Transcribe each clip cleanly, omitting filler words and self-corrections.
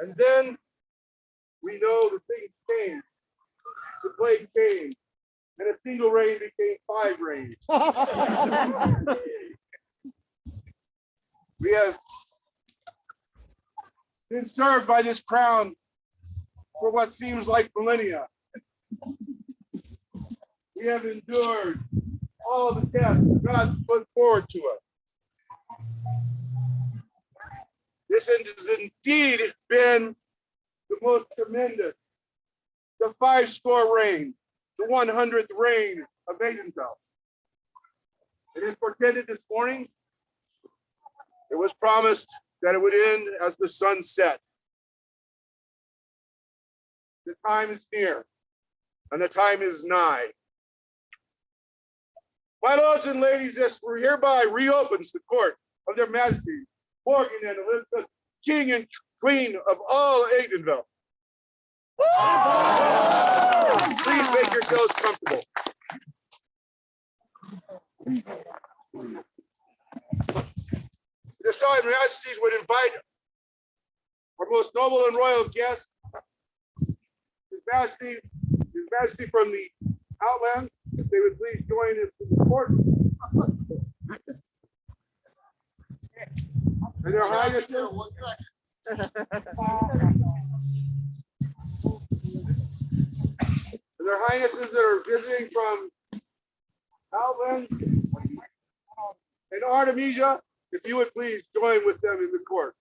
And then we know the things changed. The plague came, and a single reign became 5 reigns. We have been served by this crown for what seems like millennia. We have endured all the tests God put forward to us. This has indeed been the most tremendous, the 5-score reign, the 100th reign of Adenfeld. It is portended this morning. It was promised that it would end as the sun set. The time is near, and the time is nigh. My lords and ladies, this hereby reopens the court of their majesties, Morgan and Elizabeth, King and Queen of all Adenfeld. Please make yourselves comfortable. This time, Your Majesties would invite our most noble and royal guest, His Majesty from the Outlands, if they would please join us in the court. And their highnesses, that are visiting from Outland and Artemisia, if you would please join with them in the court.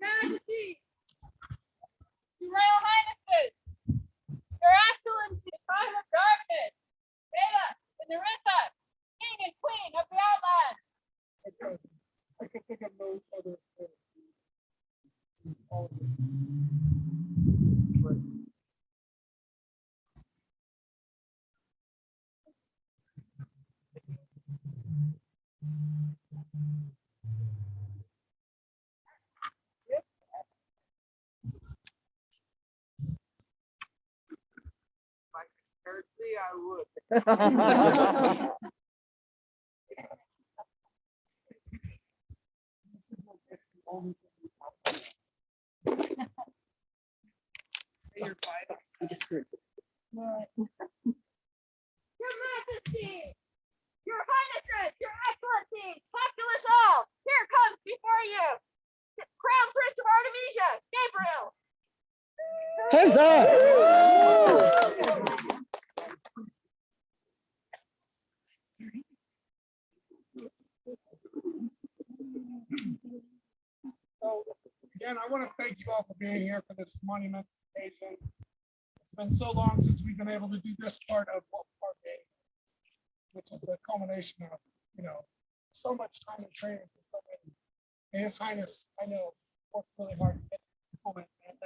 Majesty, Your Royal Highnesses, Your Excellency, time of darkness, Beta and Narissa, King and Queen of the Outlands. I can think of no other. I would. Your Majesty, Your Highnesses, Your Excellencies, populace all, here comes before you the Crown Prince of Artemisia, Gabriel. So again, I want to thank you all for being here for this monumental occasion. It's been so long since we've been able to do this part of what our day, which is the culmination of, so much time and training for so many. And His Highness, I know, worked really hard to get to the moment and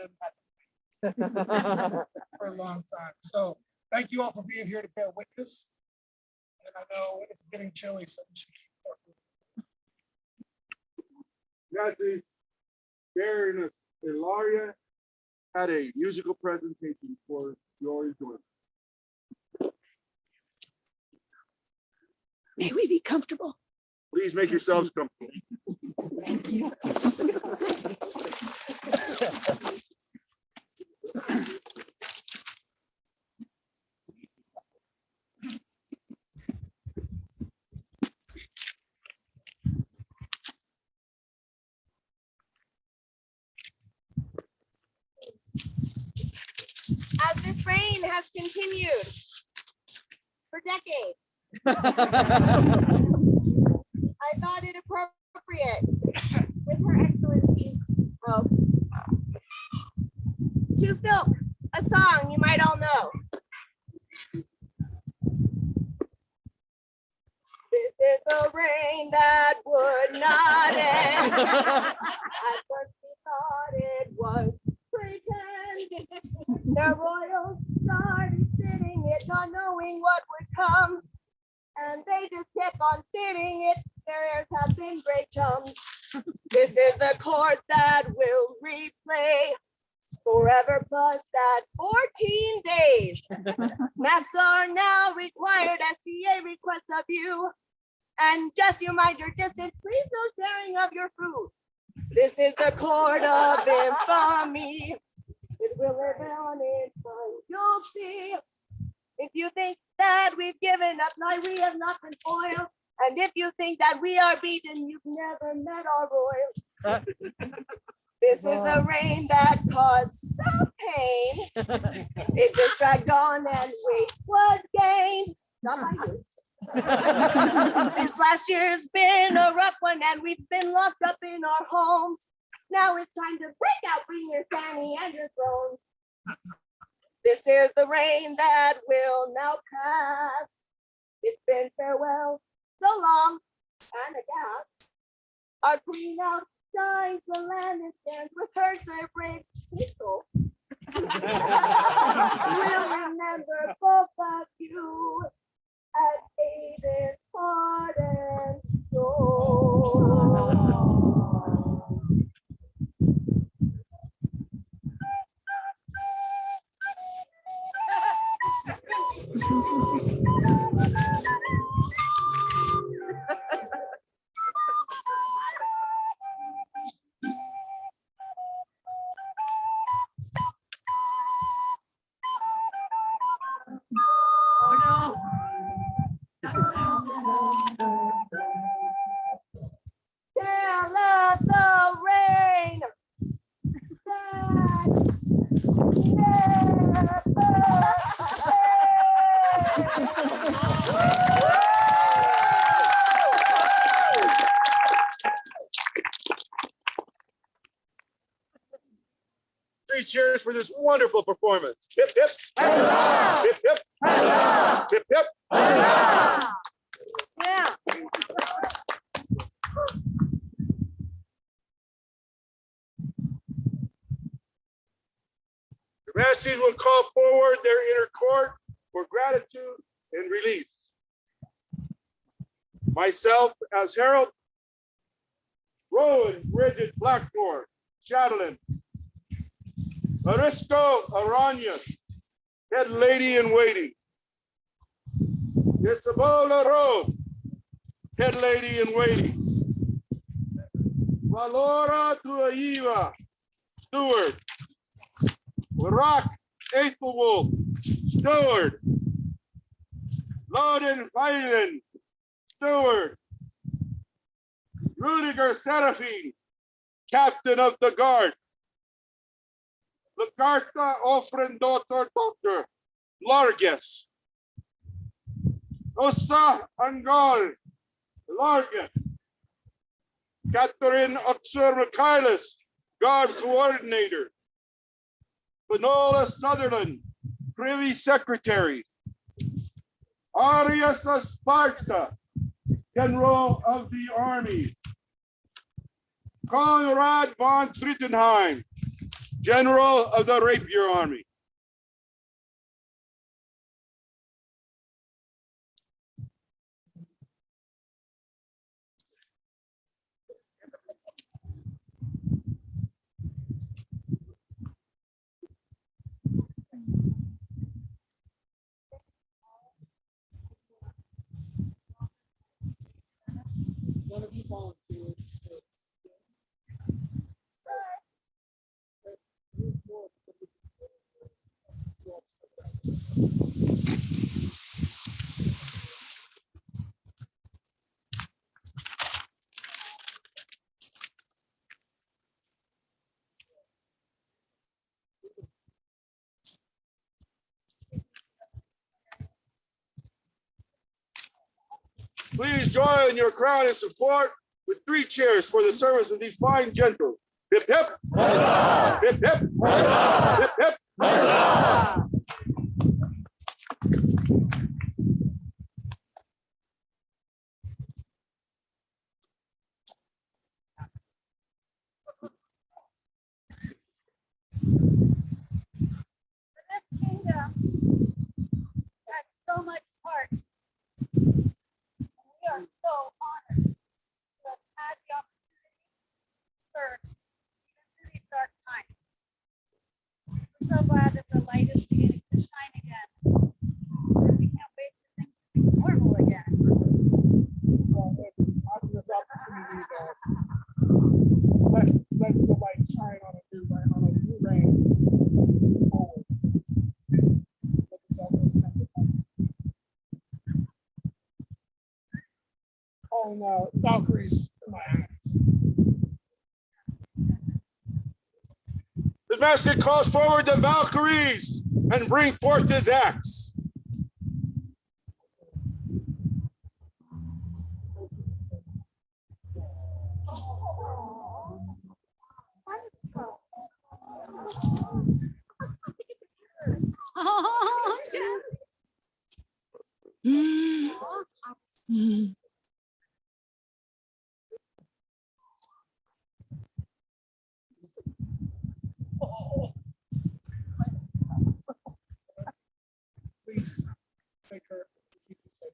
for a long time. So thank you all for being here to bear witness. And I know it's getting chilly, so we should keep Majesty, Baron Ilaria had a musical presentation for your enjoyment. May we be comfortable? Please make yourselves comfortable. Thank you. As this reign has continued for decades, I thought it appropriate with Her Excellency's help to fill a song you might all know. This is the reign that would not end. At first we thought it was pretend. The royals started sitting it, not knowing what would come. And they just kept on sitting it. Their heirs have been great chums. This is the court that will replay forever plus that 14 days. Masks are now required, SCA requests of you. And just you mind your distance, please no sharing of your food. This is the court of infamy. It will live on in time, you'll see. If you think that we've given up, no, we have not been foiled. And if you think that we are beaten, you've never met our royals. This is the rain that caused some pain. It just dragged on and weight was gained. Not by you. This last year's been a rough one and we've been locked up in our homes. Now it's time to break out, bring your family and your thrones. This is the rain that will now pass. It's been farewell, so long, and aghast. Our queen outshines the land and stands with her so brave peaceful. We'll remember both of you as David's heart and soul. Tell us the rain that Three cheers for this wonderful performance. Hip, hip. Hip, hip. Hip, hip. Yeah. The Majesties will call forward their inner court for gratitude and release. Myself as herald, Rowan Bridget Blackmore, Chatelain, Arisco Aranya, head lady in waiting, Isabola Rose, head lady in waiting, Valora Tuaiva, steward, Rock Aethelwolf, steward, Loden Feilen, steward, Rudiger Seraphine, captain of the guard, Lagarta Ofrendotor Doctor, Largus, Osa Angol, Largus, Catherine Oxer Michaelis, guard coordinator, Finola Sutherland, privy secretary, Arias of Sparta, general of the army, Conrad von Trittenheim, general of the rapier army. Please join your crowd in support with three cheers for the service of these fine gentles. Hip hip! Hip hip! Hip hip! This kingdom has so much heart. We are so honored to have had the opportunity to serve even through these dark times. calling Valkyries to my axe. The master calls forward the Valkyries and bring forth his axe. Please take her. Keep her safe.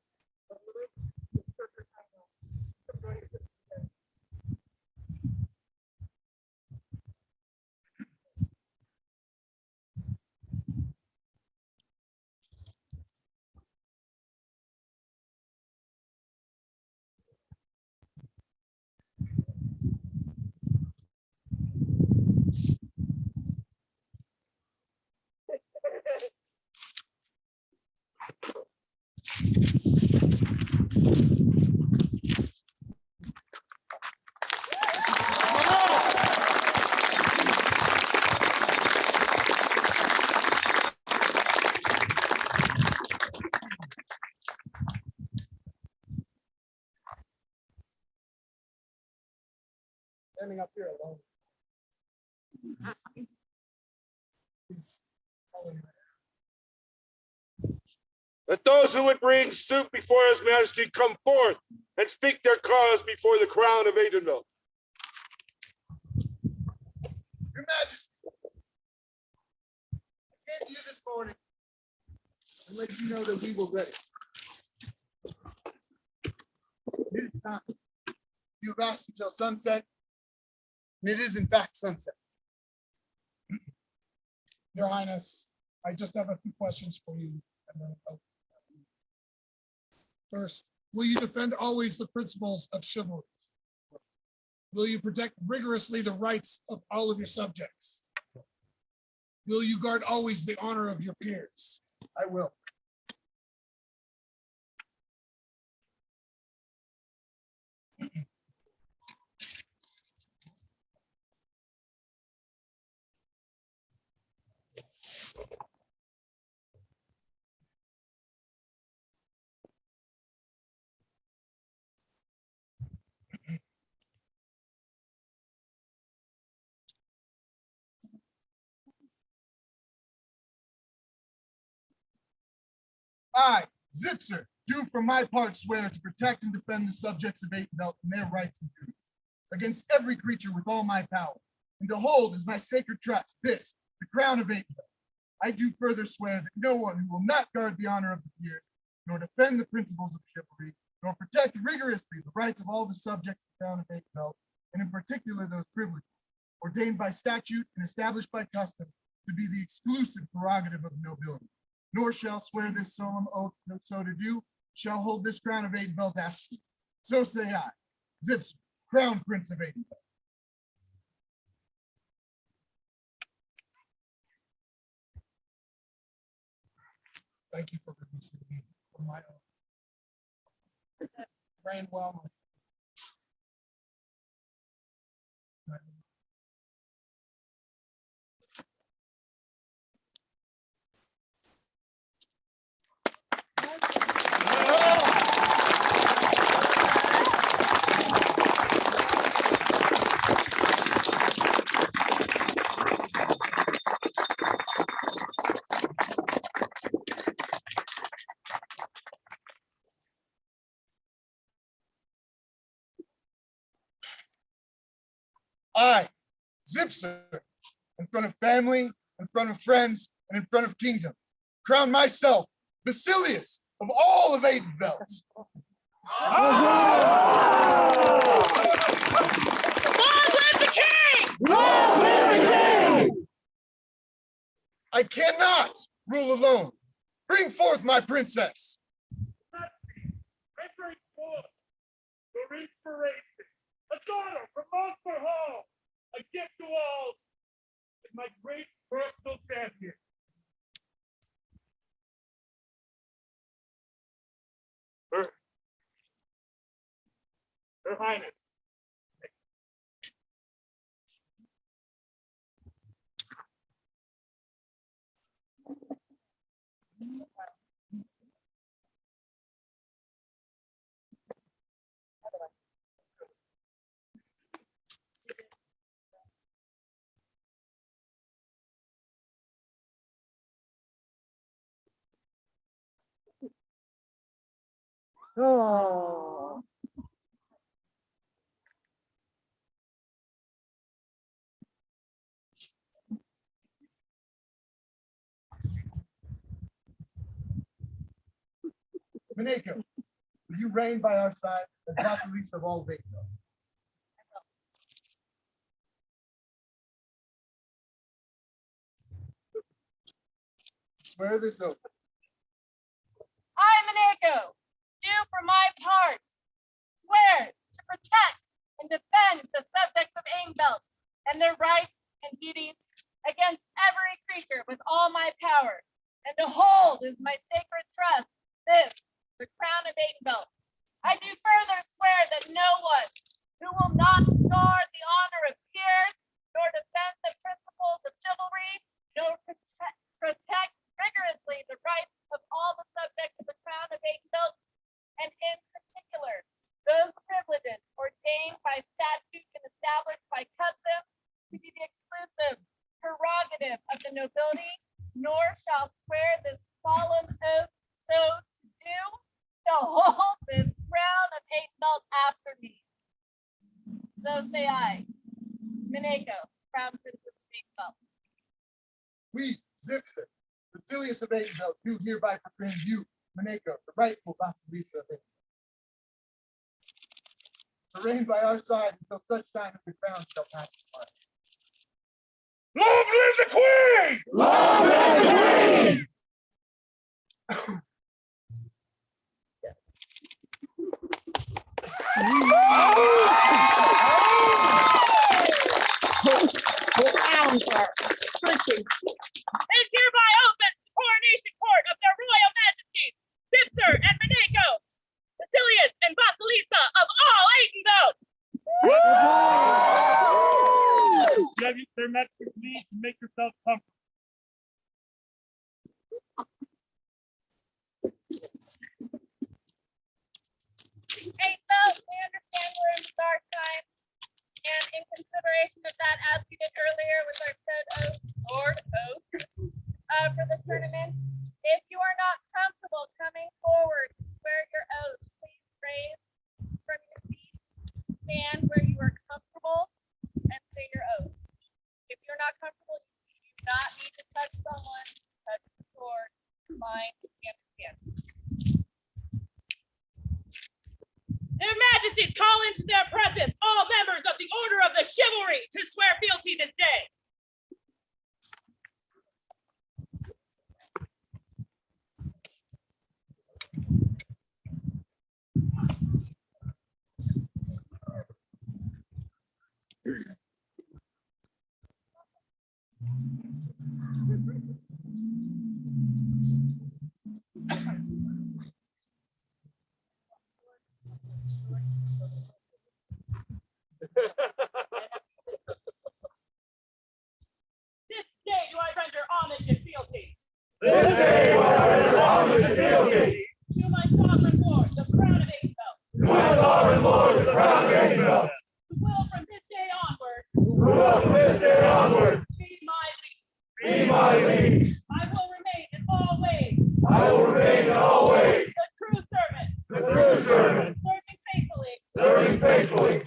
Standing up here alone. Please follow me. Let those who would bring suit before his majesty come forth and speak their cause before the crown of Adenville. Your Majesty, I came to you this morning and let you know that we were ready. It is time. You have asked until sunset, and it is in fact sunset. Your Highness, I just have a few questions for you. And then first, will you defend always the principles of chivalry? Will you protect rigorously the rights of all of your subjects? Will you guard always the honor of your peers? I will. I, Zipser, do for my part swear to protect and defend the subjects of Adenville and their rights and duties against every creature with all my power, and to hold as my sacred trust this, the crown of Adenville. I do further swear that no one who will not guard the honor of the peers, nor defend the principles of chivalry, nor protect rigorously the rights of all the subjects of the crown of Adenville, and in particular those privileges, ordained by statute and established by custom to be the exclusive prerogative of the nobility, nor shall swear this solemn oath so to do, shall hold this crown of Adenville absolute. So say I, Zipser, Crown Prince of Adenville. Thank you for releasing me from my own. Reign well, my I, Zipser, in front of family, in front of friends, and in front of kingdom, crown myself Basilius of all of Adenville. I cannot rule alone. Bring forth my princess. I bring forth your inspiration, a daughter from Monster Hall, a gift to all, and my great personal champion. Your Highness. Oh. Minako, will you reign by our side as Vasilisa of all Vaco? Swear this oath. I, Minako, do for my part swear to protect and defend the subjects of Ainbelt and their rights and duties against every creature with all my power, and to hold as my sacred trust this, the crown of Ainbelt. I do further swear that no one who will not guard the honor of peers, nor defend the principles of chivalry, nor protect rigorously the rights of all the subjects of the crown of Ainbelt, and in particular, those privileges ordained by statute and established by custom to be the exclusive prerogative of the nobility, nor shall swear this solemn oath so to do, to hold this crown of Ainbelt after me. So say I, Minako, Crown Princess of Ainbelt. We, Zipster, Basilius of Ainbelt, do hereby proclaim you, Minako, the rightful Vasilisa of Ainbelt. To reign by our side until such time as the crown shall pass by. Long live the Queen! Long live the Queen! Those crowns are freaking. Is hereby open the coronation court of their royal majesties, Zipser and Minako, Basilius and Vasilisa of all Ainbelt. You have their majesty's leave to make yourself comfortable. Ainbelt, we understand we're in dark times, and in consideration of that, as we did earlier with our said oath, for the tournament, if you are not comfortable coming forward to swear your oath, please raise from your seat, stand where you are comfortable, and say your oath. If you're not comfortable, you do not need to touch someone, touch the sword, fine, you understand. Their majesties call into their presence all members of the Order of the Chivalry to swear fealty this day. This day do I render homage and fealty. This day do I render homage and fealty To my sovereign lord, the crown of Ainbelt. to my sovereign lord, the crown of Ainbelt, Who will from this day onward who will from this day onward be my lead. be my liege. I will remain in all ways I will remain in all ways the true servant, the true servant, serving faithfully, serving faithfully,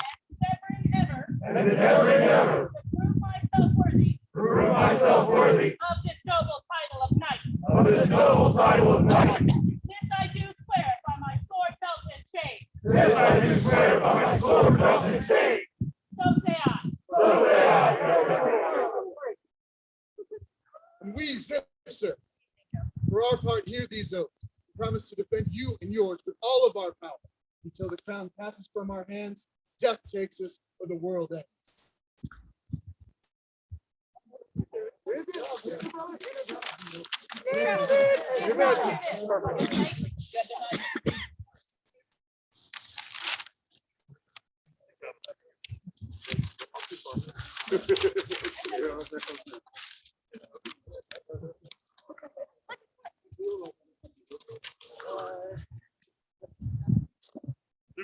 and and endeavoring ever to prove myself worthy to prove myself worthy of this noble title of knight. of this noble title of knight. This I do swear by my sword, belt, and chain. This I do swear by my sword, belt, and chain. So say I. So say I. And we, Zipser, for our part, hear these oaths. We promise to defend you and yours with all of our power until the crown passes from our hands, death takes us, or the world ends.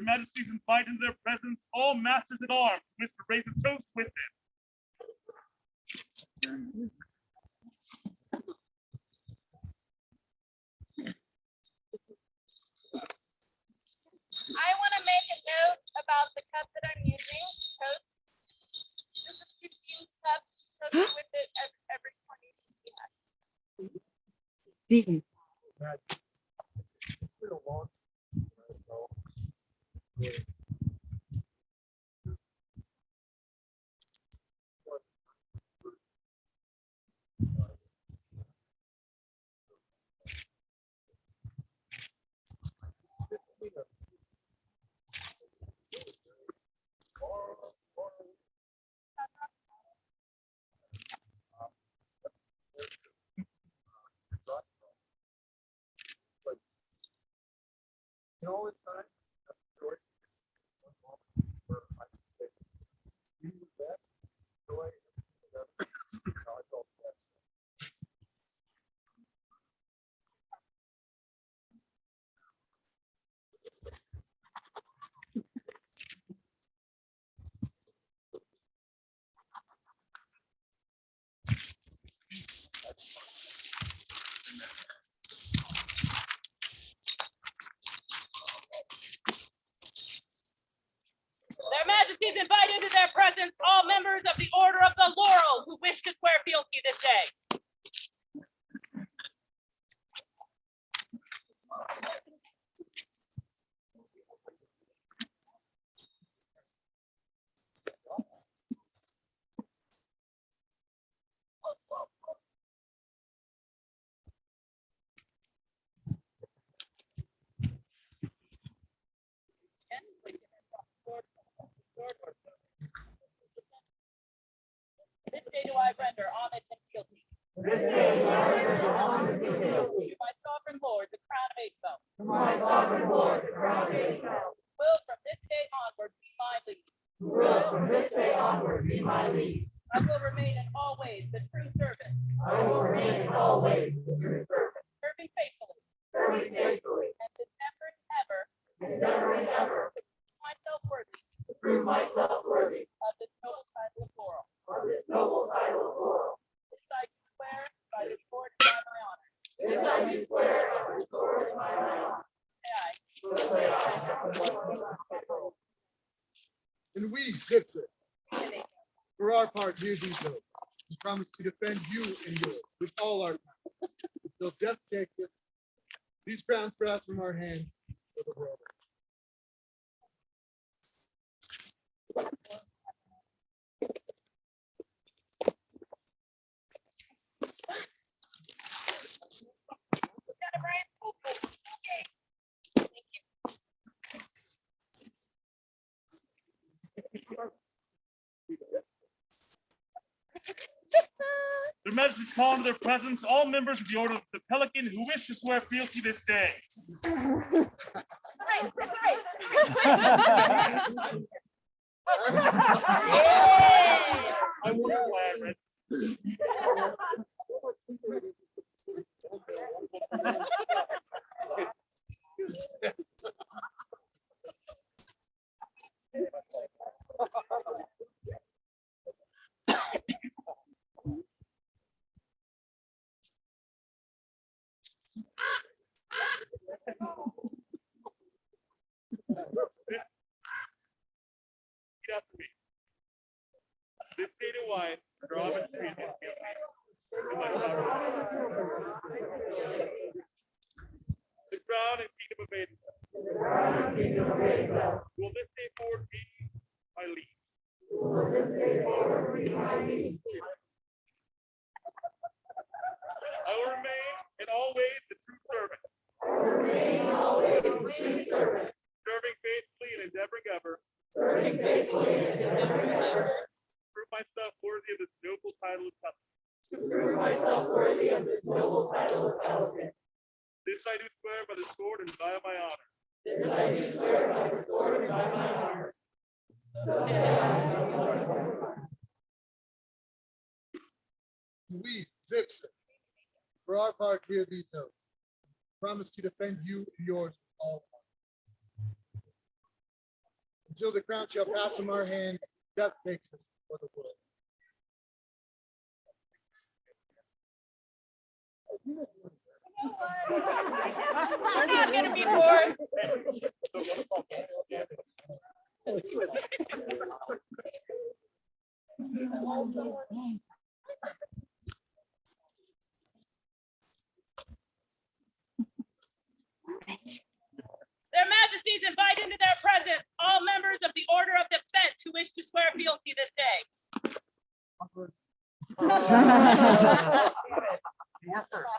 Majesties invite into their presence all masters at arms who wish to raise a toast with them. I want to make a note about the cup that I'm using. Toast. This is 15 cup. Toast with it every 20 we have. Deacon. Their Majesties invite into their presence all members of the Order of the Laurel who wish to swear fealty this day. This day do I render homage and fealty. This day do I render homage and fealty To my sovereign lord, the crown of April. to my sovereign lord, the crown of April. Will from this day onward be my lead. Who will from this day onward be my lead. I will remain in all ways the true servant, I will remain in all ways the true servant, serving faithfully, serving faithfully, and endeavoring ever endeavoring ever to prove myself worthy to prove myself worthy of this noble title of laurel. of this noble title of laurel. This I do swear by the sword and by my honor. This I do swear by the sword and by my honor. Say I. So say I. And we, Zipser, for our part, here do so. We promise to defend you and yours with all our might until death takes us. These crowns pass from our hands to the world. Got it, Brian? Okay. Their Majesties call into their presence all members of the Order of the Pelican who wish to swear fealty this day. I wonder why I read. Repeat after me. This day do I draw my treason to my sovereign. The crown and kingdom of Aiden will this day forward be my lead. I will remain in all ways the true servant. Serving faithfully and endeavoring ever. Prove myself worthy of this noble title of Pelican. This I do swear by the sword and by my honor. We, Zipser, for our part, here these oaths. Promise to defend you and yours with all Until the crown shall pass from our hands, death takes us for the world. We're not gonna be bored. Their Majesties invite into their presence all members of the Order of Defense who wish to swear fealty this day. You were first.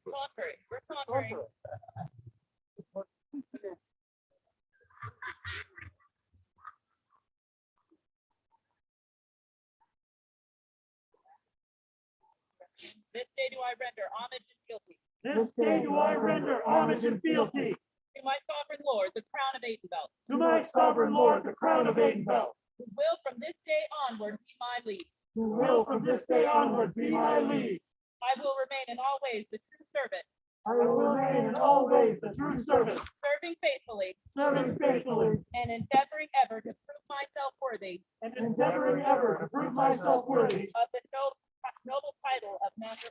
Conquering. We're conquering. This day do I render homage and fealty This day do I render homage and fealty to my sovereign Lord, the Crown of Adenbelt, to my sovereign Lord, the Crown of Adenbelt, who will from this day onward be my lead. who will from this day onward be my lead. I will remain in all ways the true servant, I will remain in all ways the true servant, serving faithfully serving faithfully, and endeavoring ever to prove myself worthy and endeavoring ever to prove myself worthy of the noble title of Master.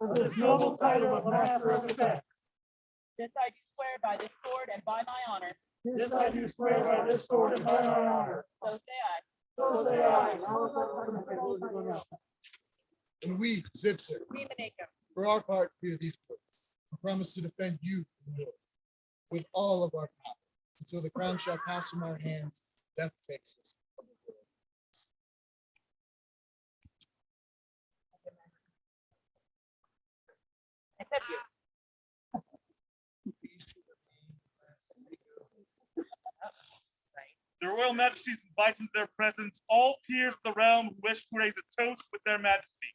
of this noble title of Master of Defense. This I do swear by this sword and by my honor. This I do swear by this sword and by my honor. So say I. So say I. And we, Zipser, Remaneko. for our part, fear these words. We promise to defend you and yours with all of our power until the crown shall pass from our hands. Death takes us. Except you. Their Royal Majesties invite into their presence all peers of the realm who wish to raise a toast with their Majesty.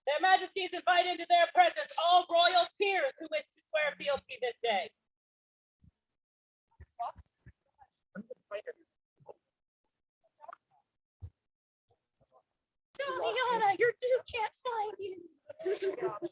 Their Majesties invite into their presence all royal peers who wish to swear fealty this day. Damiana, your dude can't find you.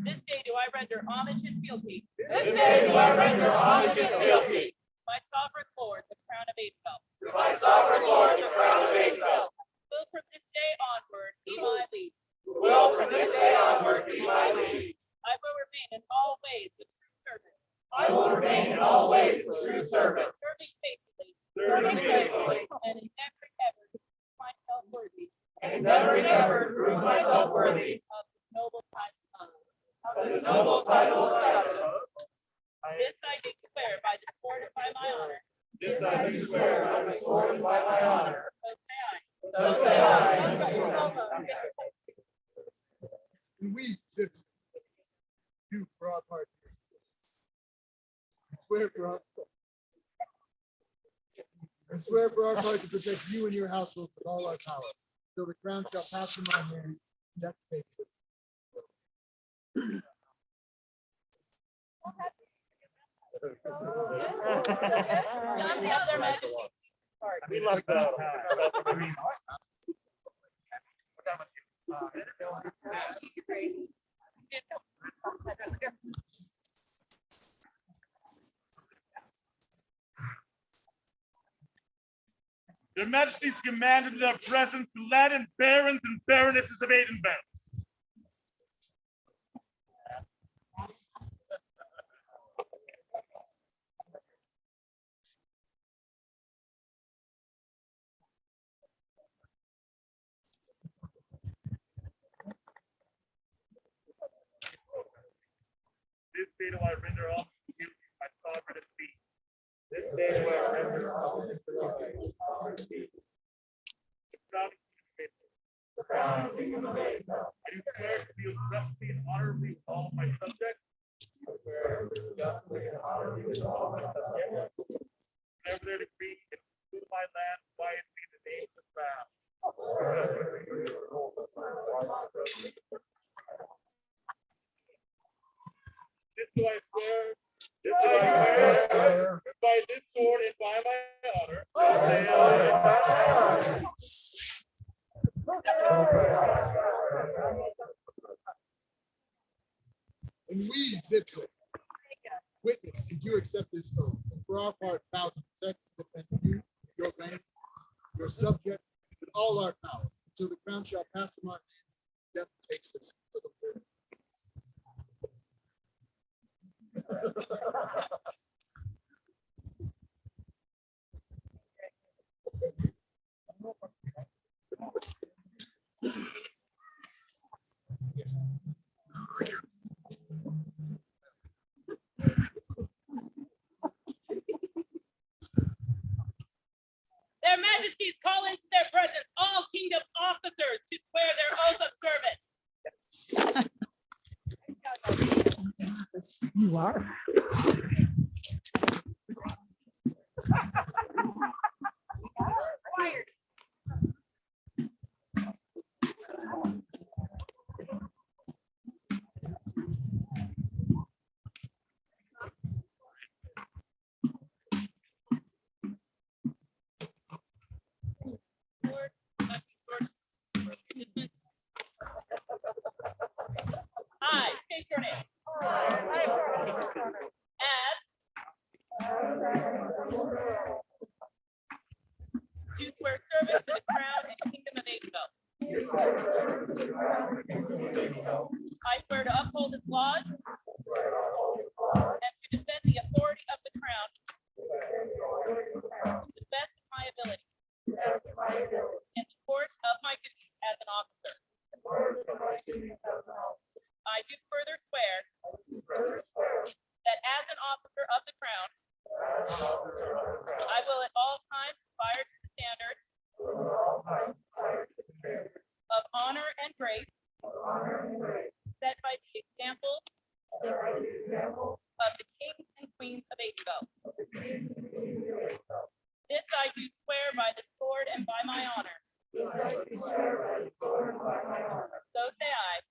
This day do I render homage and fealty. This day do I render homage and fealty My sovereign Lord, the Crown of Adenbelt. to my sovereign Lord, the Crown of Adenbelt, Will from this day onward be my lead. who will from this day onward be my lead. I will remain in all ways the true servant, I will remain in all ways the true servant, serving faithfully, serving faithfully, and endeavoring ever to prove myself worthy and endeavoring ever to prove myself worthy of this noble title. of this noble title of Master. This I do swear by the sword and by my honor. This I do swear by the sword and by my honor. So say I. So say I. And we, Zipser, do for our part. I swear for our I swear for our part to protect you and your household with all our power, till the crown shall pass from our hands. Death takes us. Their Majesty. We love that. Their Majesties commanded their presence to Latin barons and baronesses of Edinburgh. This day do I render all to my sovereign feet. This day do I render all to my feet. The crown of King of America. I do swear to deal justly and honorably with all my subjects. I swear to deal justly and honorably with all my subjects. Whenever their decree and rule my land quietly the name of the crown. This do I swear. This do I swear. By this sword and by my honor. So say I. And we, Zipser, witness and do accept this oath, and for our part vow to protect and defend you, your lands, your subjects, and all our power, until the crown shall pass from our hands, death takes us to the world. Their Majesties call into their presence all kingdom officers to swear their oath of service. You are. I state your name. As do swear service to the crown and kingdom of Angel. I swear to uphold its laws and to defend the authority of the crown to the best of my ability in the course of my duties as an officer. I do further swear that as an officer of the crown, I will at all times aspire to the standards of honor and grace set by the example of the kings and queens of Ago. This I do swear by the sword and by my honor. So say I.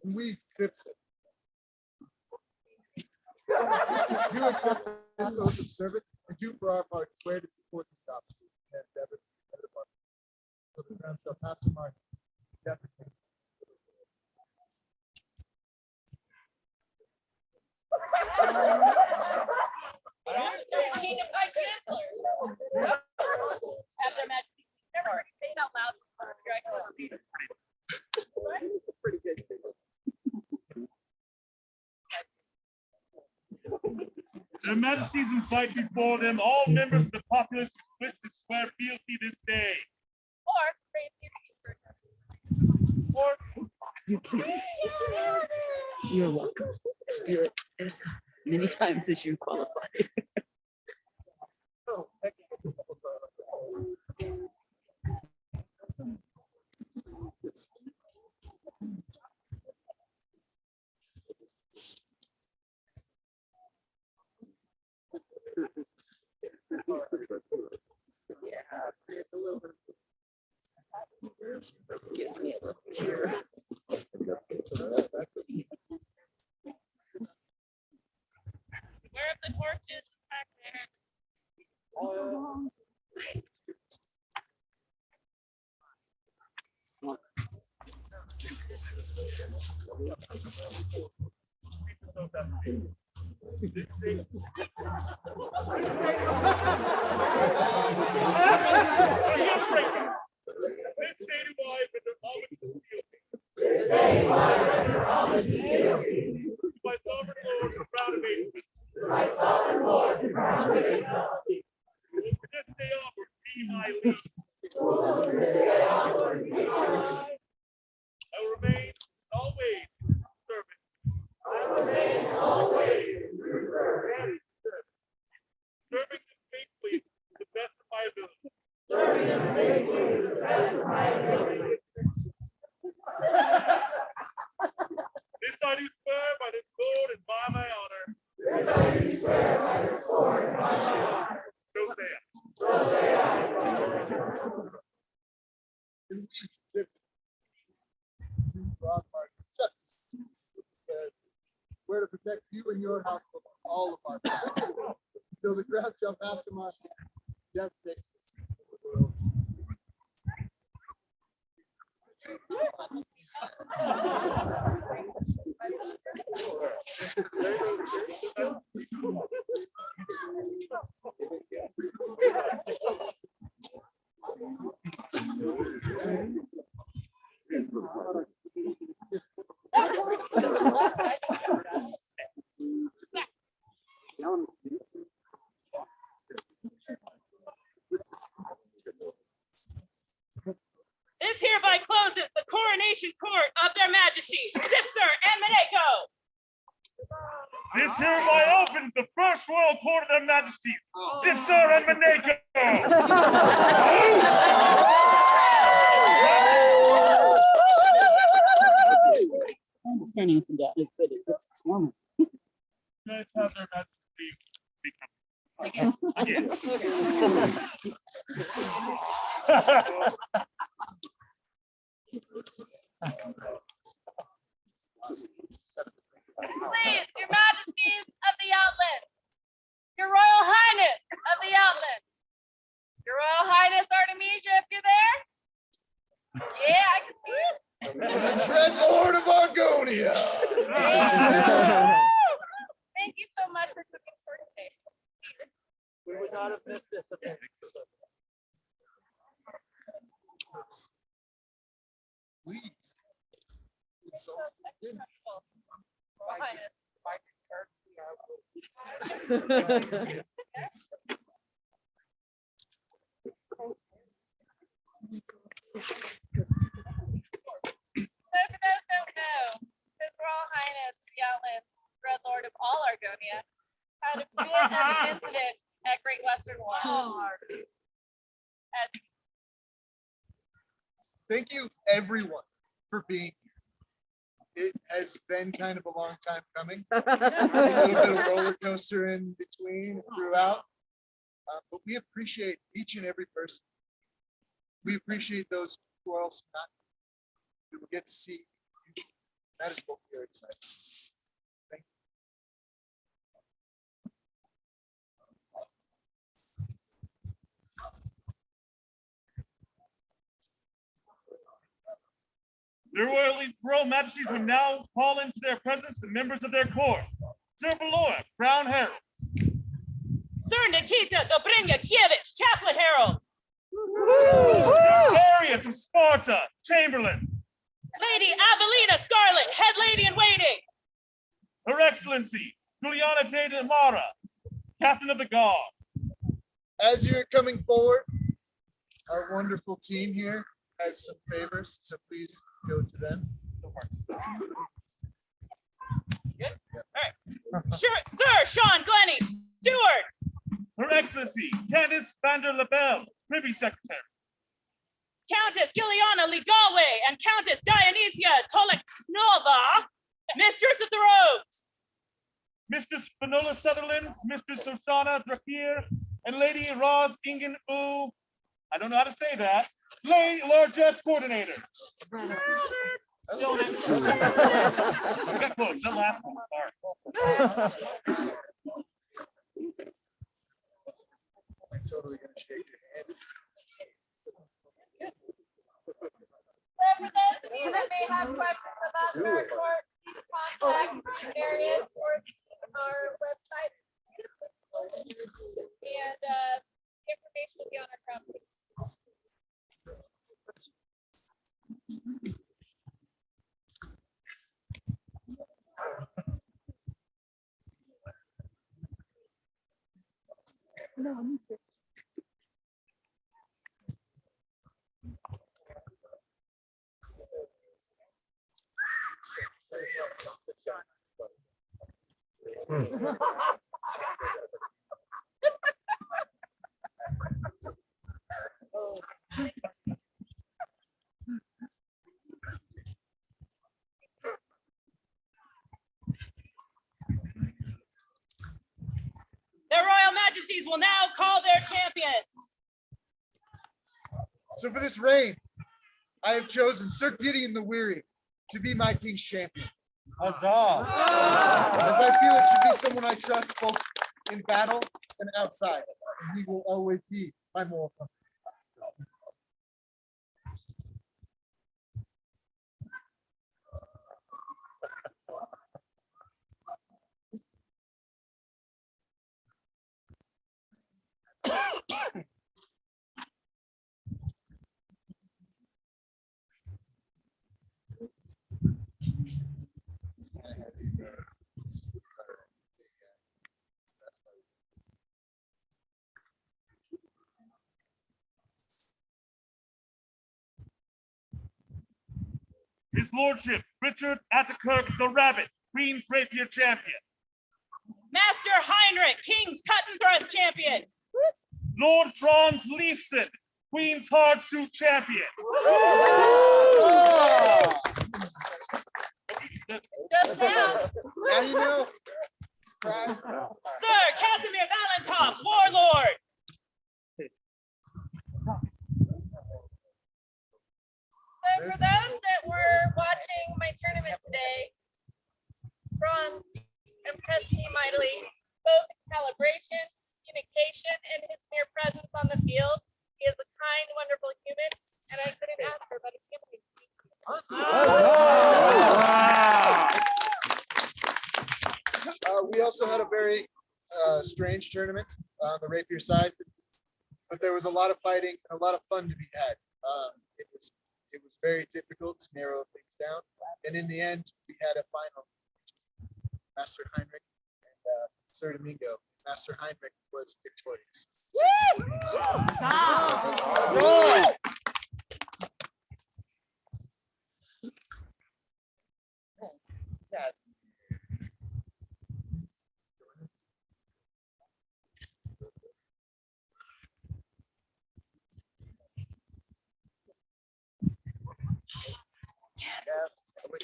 And we, Zipser, do accept this oath of service, and do for our part swear to support these officers and endeavor to defend the party. So the crown shall pass from our hands, death takes us to the world. Kingdom by Templars. Have their Majesty say it out loud. Pretty good. Their Majesties invite before them all members of the populace who wish to swear fealty this day. Or raise your Or You can. You're welcome. Let's do it as many times as you qualify. Oh, heck yeah. This gives me a little tear. Where are the torches back there? This state wide with the homage to fealty. My sovereign lord, the crown of ages. This day onward, be my liege. I will remain always servant. Serving them faithfully to the best of my ability. This I do swear by the sword and by my honor. So say I. Swear to protect you and your household, all of our people, until the ground shall pass from us. Death takes us. This hereby closes the coronation court of their majesties, Zipser and Maneko. This hereby opens the first royal court of their majesties, Zipser and Maneko. Standing up and down is good. It's normal. Let's have their majesty become. Again. Please, your majesties of the outlet, your royal highness of the outlet, your royal highness Artemisia, if you're there. Yeah, I can see it. The Dread Lord of Argonia. Thank you so much for cooking Torchlight. We would not have missed this event. Please. It's so Royal Highness. So for those who don't know, His Royal Highness, the outlet, Dread Lord of all Argonia, had a bit of an incident at Great Western Wall. Thank you, everyone, for being here. It has been kind of a long time coming. A little bit of roller coaster in between and throughout. But we appreciate each and every person. We appreciate those who are also not. We will get to see. That is what we are excited. Thank you. Their royal majesties will now call into their presence the members of their court. Sir Beloya, Crown Herald. Sir Nikita Dobrynya-Kievich, Chaplain Herald. Darius of Sparta, Chamberlain. Lady Abelina Scarlet, Head Lady in Waiting. Her Excellency, Juliana de Mara, Captain of the Guard. As you're coming forward, our wonderful team here has some favors, so please go to them. Sir Sean Glennie, Steward. Her Excellency, Candace van der Labelle, Privy Secretary. Countess Giliana Ligalway and Countess Dionysia Toleknova, Mistress of the Robes. Mr. Spinola Sutherland, Mr. Sultana Drakir, and Lady Roz Ingen U. I don't know how to say that. Lady Largesse Coordinator. I got close. That last one. Sorry. I'm totally gonna shake your hand. So for those of you that may have questions about our court, please contact Marion or our website. Their Royal Majesties will now call their champion. So for this reign, I have chosen Sir Gideon the Weary to be my king's champion. Huzzah! As I feel it should be someone I trust both in battle and outside. And he will always be my moral compass. His Lordship, Richard Atterkirk the Rabbit, Queen's Rapier Champion. Master Heinrich, King's Cut and Thrust Champion. Lord Franz Leifson, Queen's Hard Shoot Champion. Just now. Now you know. Surprise. Sir Casimir Valentop, Warlord. So for those that were watching my tournament today, Ron impressed me mightily, both in calibration, communication, and his mere presence on the field. He is a kind, wonderful human, and I couldn't ask for a better human. We also had a very strange tournament on the rapier side, but there was a lot of fighting and a lot of fun to be had. It was very difficult to narrow things down, and in the end, we had a final. Master Heinrich and Sir Domingo. Master Heinrich was victorious. Yeah.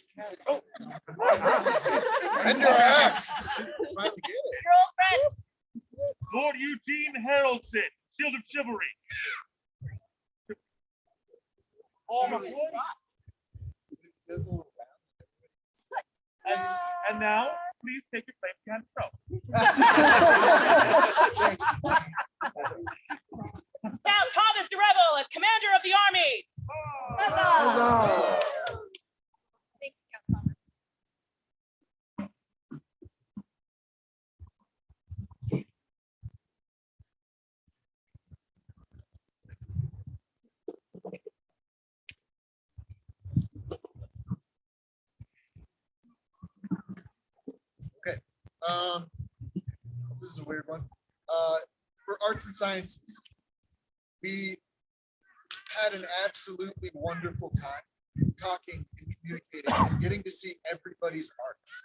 Oh. And your axe. Finally get it. Your old friend. Lord Eugene Haraldson, Shield of Chivalry. All my and now, please take your place behind the throne. Now Thomas de Rebel as commander of the army. Huzzah. Thank you, Count Thomas. Okay. This is a weird one. For arts and sciences, we had an absolutely wonderful time talking and communicating and getting to see everybody's arts.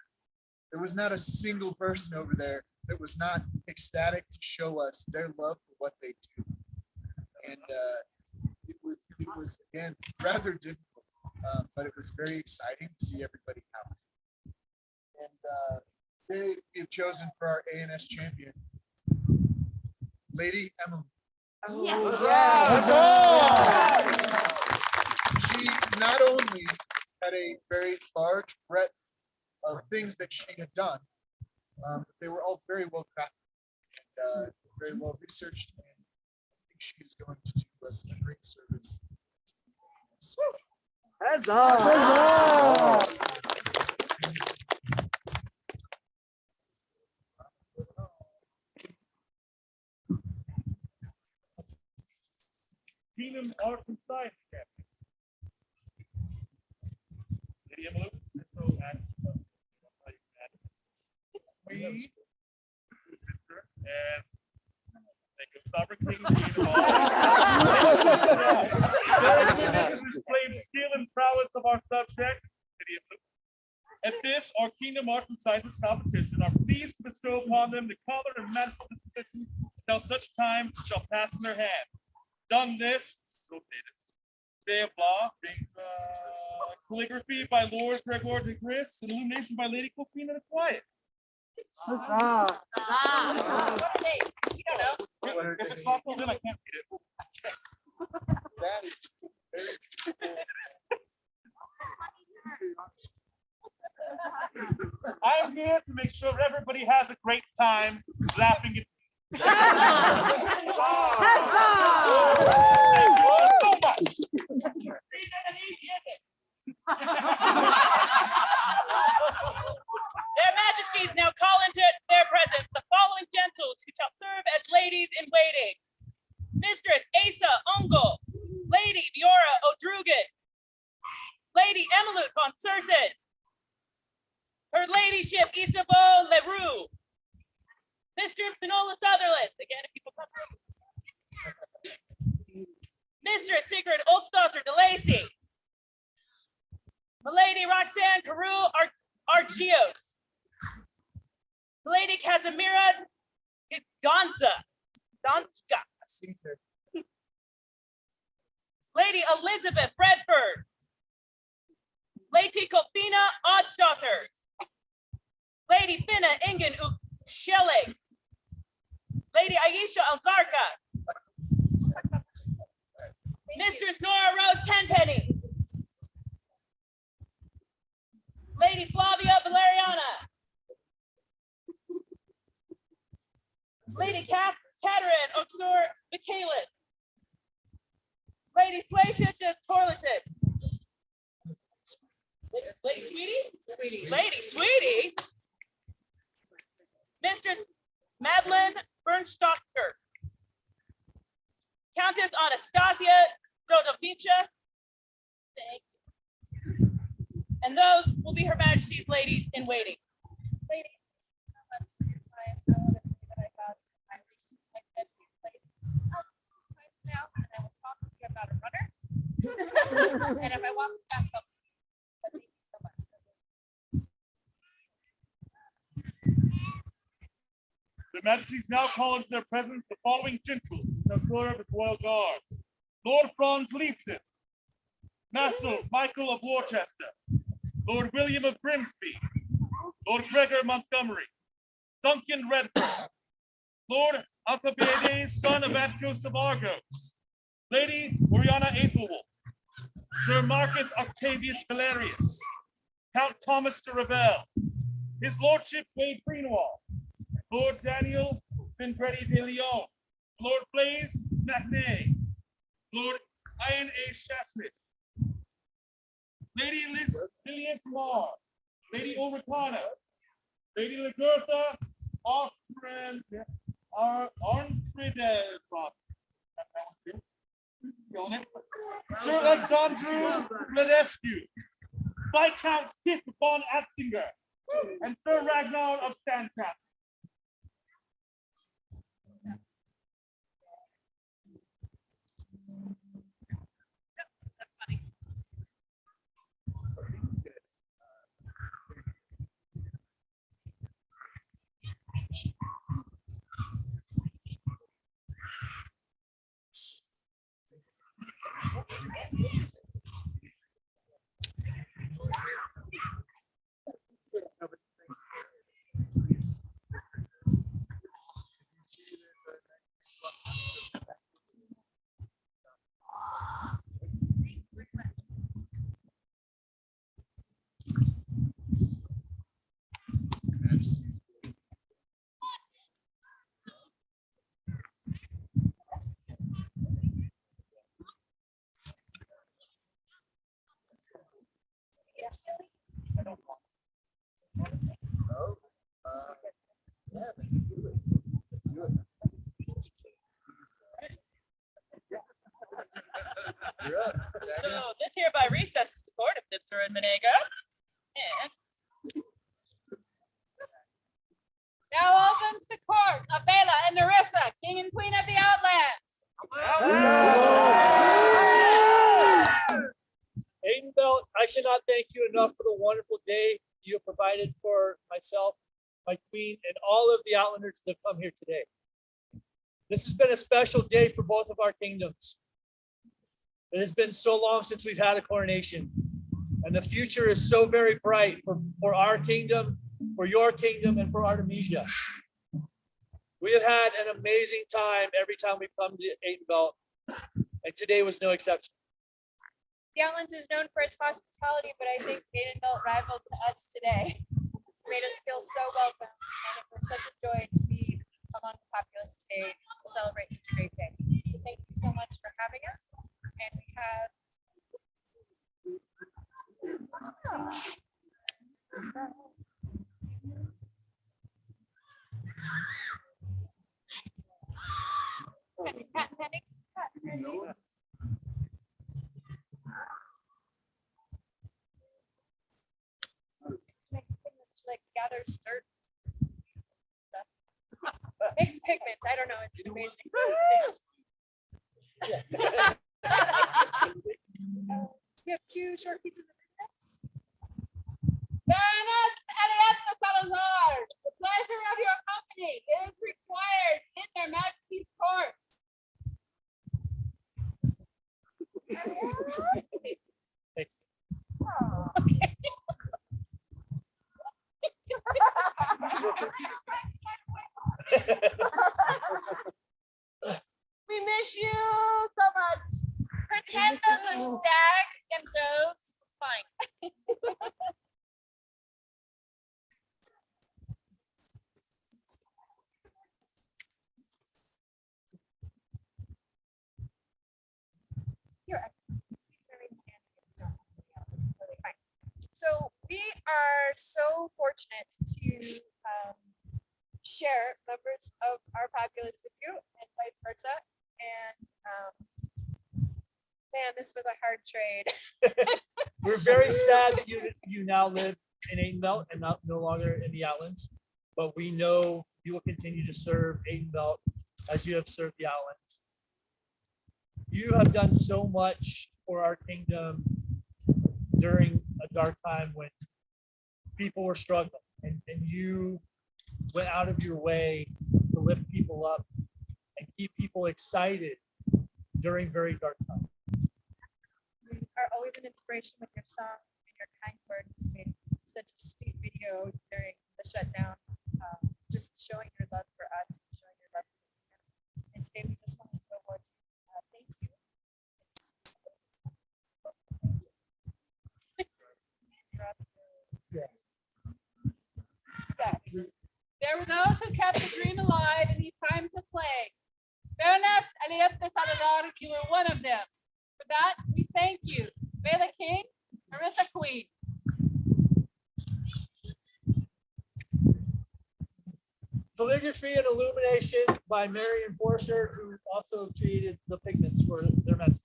There was not a single person over there that was not ecstatic to show us their love for what they do. And it was again rather difficult, but it was very exciting to see everybody out. And today we have chosen for our ANS champion, Lady Emily. She not only had a very large breadth of things that she had done, but they were all very well crafted and very well researched. And I think she is going to do us a great service. Kingdom Arts and Science Champion. Lady Emily, so and sovereign king and queen of all. Their witness displayed skill and prowess of our subjects. At this, our kingdom arts and sciences competition are pleased to bestow upon them the color and mantle disposition until such time shall pass in their hands. Done this, day of law, calligraphy by Lord Gregor de Gris, and illumination by Lady Cofina the Quiet. Hey, you don't know. If it's not then I can't read it. That is I'm here to make sure everybody has a great time laughing at Thank you all so much. Their Majesties now call into their presence the following gentles who shall serve as ladies in waiting. Mistress Asa Ungol, Lady Biora O'Drugan, Lady Emmelut von Sursen, Her Ladyship Isabeau Leroux, Mistress Finola Sutherland, again if people come through. Mistress Sigrid Olsdotter de Lacy, Milady Roxanne Carew Archios, Lady Casimira Donska, Lady Elizabeth Redford, Lady Cofina Oddsdotter, Lady Finna Ingen Schilling, Lady Aisha Alzarka, Mistress Nora Rose Tenpenny, Lady Flavia Valeriana, Lady Catherine Oxor Michaelis, Lady Flacia de Torleton, Lady Sweetie? Lady Sweetie? Mistress Madeline Bernstocker, Countess Anastasia Dodovica, and those will be Her Majesty's ladies in waiting. Ladies, I want to say that I got my place now, and I will talk to you about a runner. And if I walk back up, thank you so much. The Majesties now call into their presence the following gentles, the Flora of the Royal Guards. Lord Franz Leipzig, Master Michael of Worcester, Lord William of Grimsby, Lord Gregor Montgomery, Duncan Redford, Lord Alcibiades, son of Atros of Argos, Lady Oriana Ethelwolf, Sir Marcus Octavius Valerius, Count Thomas de Revel, His Lordship Wade Greenwald, Lord Daniel Vinbretti de Leon, Lord Blaise MacNay, Lord Ian A. Shasnich, Lady Lilias Marr, Lady Ulricana, Lady Lagertha Arnfriedel, Sir Alexandru Bledescu, Viscount Kith von Atzinger, and Sir Ragnar of Sandcastle. So this hereby recesses the court of Dipter and Menego. And Now opens the court of Bela and Nerissa, King and Queen of the Outlands. Aiden Belt, I cannot thank you enough for the wonderful day you have provided for myself, my queen, and all of the Outlanders that have come here today. This has been a special day for both of our kingdoms. It has been so long since we've had a coronation, and the future is so very bright for our kingdom, for your kingdom, and for Artemisia. We have had an amazing time every time we've come to Aiden Belt, and today was no exception. The Outlands is known for its hospitality, but I think Aiden Belt rivaled us today. Made us feel so welcome, and it was such a joy to be among the populace today to celebrate such a great day. So thank you so much for having us. And we have Penny. Like gathers dirt. Makes pigments. I don't know. It's amazing. We have two short pieces of business. Baroness Elietta Salazar, the pleasure of your company is required in their Majesty's court. We miss you so much. Pretend those are stag and does. Fine. You're excellent. Please remain standing if you don't have any others. It's really fine. So we are so fortunate to share members of our populace with you and vice versa. And man, this was a hard trade. We're very sad that you now live in Aiden Belt and no longer in the Outlands, but we know you will continue to serve Aiden Belt as you have served the Outlands. You have done so much for our kingdom during a dark time when people were struggling, and you went out of your way to lift people up and keep people excited during very dark times. You are always an inspiration with your song and your kind words. You made such a sweet video during the shutdown, just showing your love for us, and showing your love for the kingdom. And today we just wanted to award you. Thank you. Yes. There were those who kept the dream alive in these times of plague. Baroness Elietta Salazar, you were one of them. For that, we thank you. Bela King, Marissa Queen. Calligraphy and illumination by Marion Forster, who also created the pigments for their message.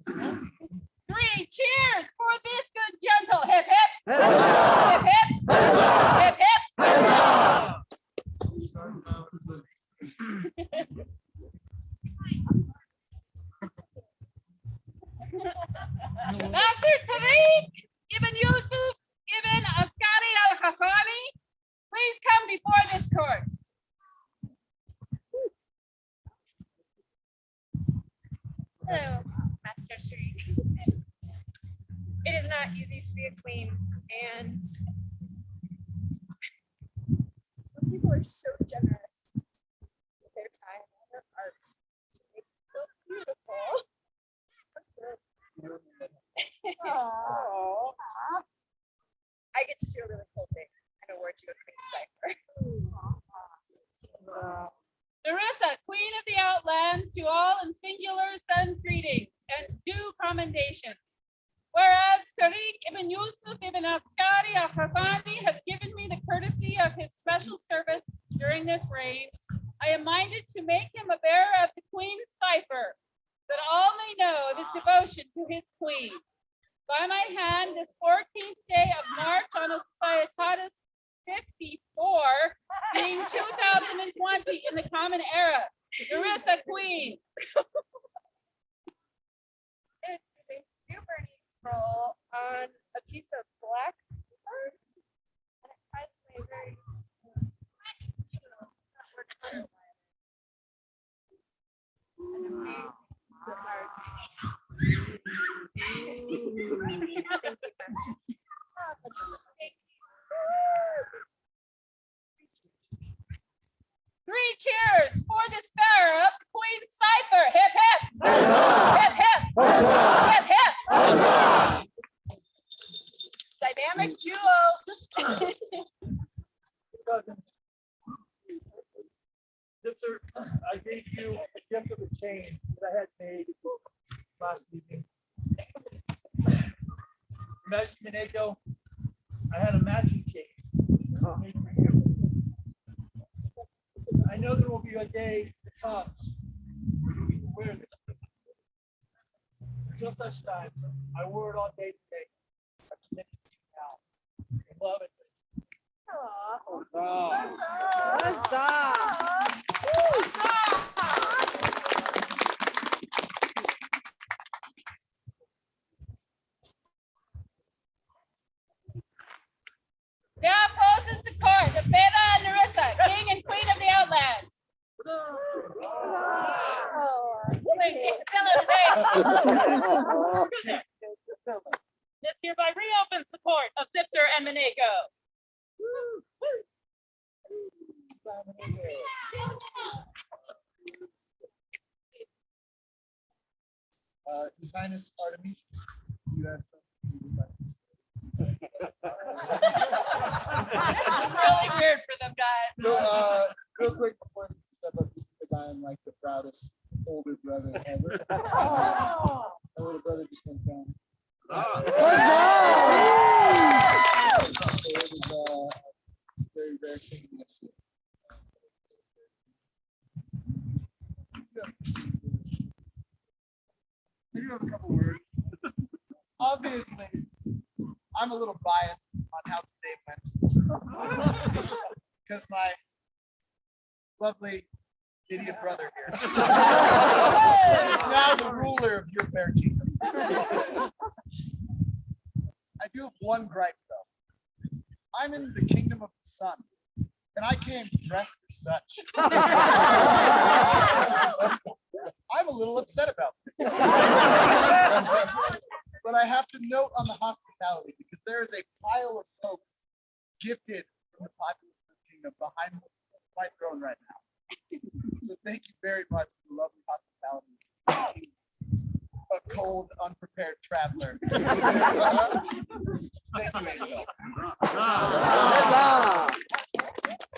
3 cheers for this good gentle. Hip hip. Hip hip. Hip hip. Master Tariq Ibn Yusuf Ibn Askari al-Hassani, please come before this court. Hello, Master Tariq. It is not easy to be a queen, and people are so generous with their time and their art to make it so beautiful. I get to do a really cool thing and award you a queen cipher. Larissa, Queen of the Outlands, to all in singular sends greetings and due commendation. Whereas Tariq Ibn Yusuf Ibn Askari al-Hassani has given me the courtesy of his special service during this reign, I am minded to make him a bearer of the Queen's cipher, that all may know of his devotion to his Queen. By my hand, this 14th day of March on a Societatis 54, being 2020 in the Common Era, piece of black art, and it tries to be very, Three cheers for the star of the Queen Cipher. Hip hip. Hip hip. Hip hip. Dynamic duo. Zipser, I gave you a gift of a chain that I had made last evening. Imagine Mineko, I had a matching chain made for you. I know there will be a day that comes where you can wear this. Until such time, I wore it all day today. I'm sending it to you now. I love it. Now closes the court, the Beta and Narissa, King and Queen of the Outland. Wait, kick the pillow today. This hereby reopens the court of Zipser and Mineko. His Highness Artemis, you have something you would like to say? This is really weird for them guys. So, real quick before we step up, just because I am like the proudest older brother ever. My little brother just went down. So it was very rare thing this year. Maybe you have a couple words. Obviously, I'm a little biased on how the day went. Because my lovely idiot brother here is now the ruler of your fair kingdom. I do have one gripe though. I'm in the kingdom of the sun, and I came dressed as such. I'm a little upset about this. But I have to note on the hospitality because there is a pile of folks gifted from the populace of this kingdom behind my throne right now. So thank you very much for the lovely hospitality. A cold, unprepared traveler. Thank you, Angel.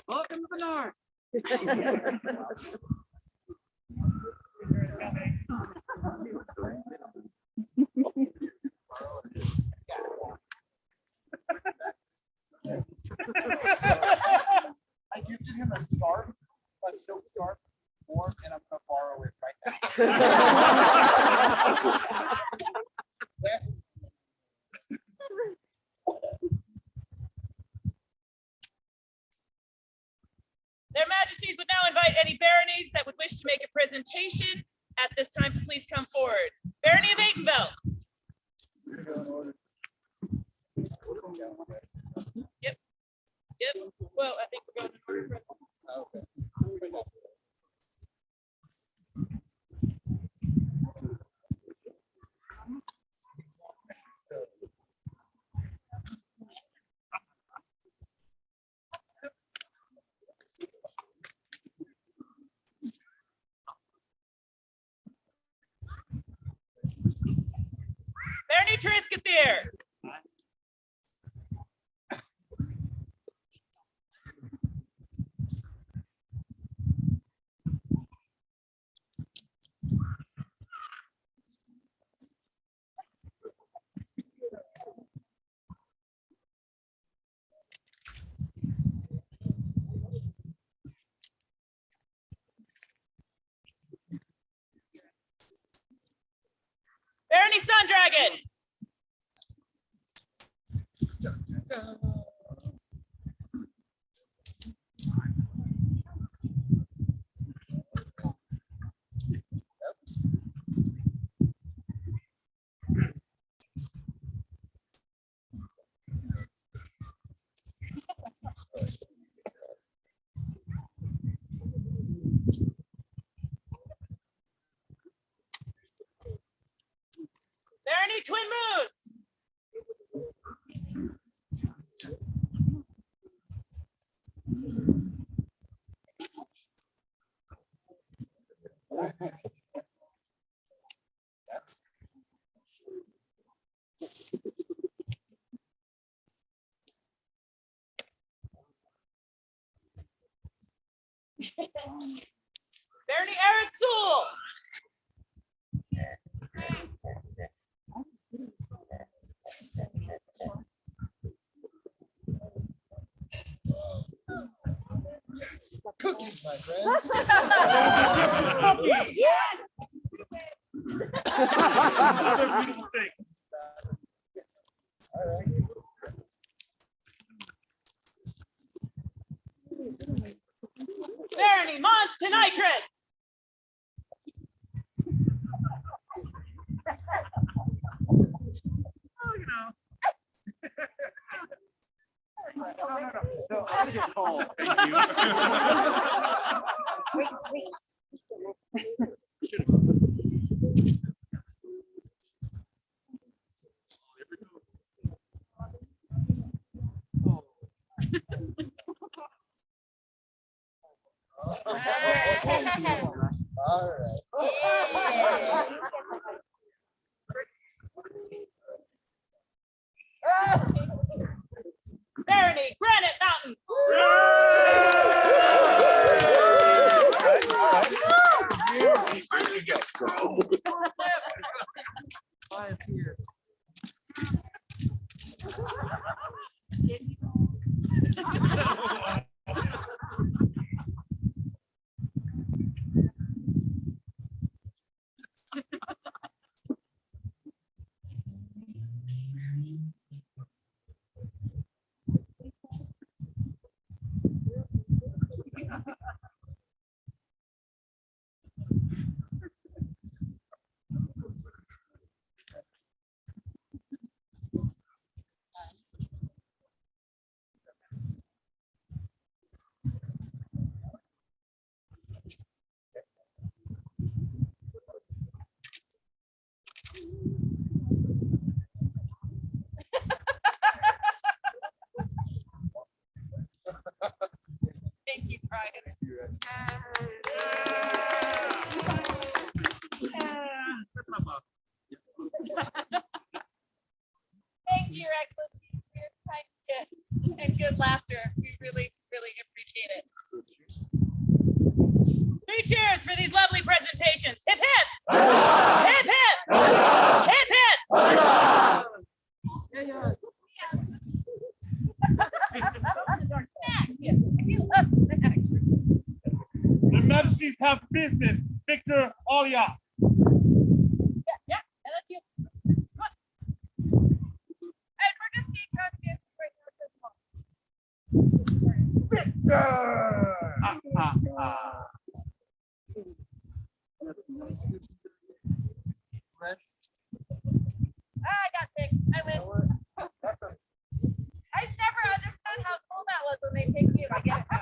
Welcome to the North. I gifted him a scarf, a silk scarf, warm, and I'm gonna borrow it right now. Yes. Their Majesties would now invite any baronies that would wish to make a presentation at this time to please come forward. Barony of Aitenveld. Yep. Well, I think we're going to order. Okay. Barony Triscathir. Barony Sun Dragon. Bernie Eric Zool. Cookies, my friends. Beautiful thing. Bernie Monstenitrus. Oh, you know. No, I'm gonna get cold. Thank you. All right. Bernie Granite Mountain. Thank you, Brian. Thank you, Your Excellency, for your kind gifts and good laughter. We really, really appreciate it. 3 cheers for these lovely presentations. Hip hip! Hip hip! Hip hip! We love snacks. Their Majesties have business. Victor Alia. Yeah, I like you. And we're just being conscious right now. I got sick. I win. I never understood how cool that was when they picked me. I get it now.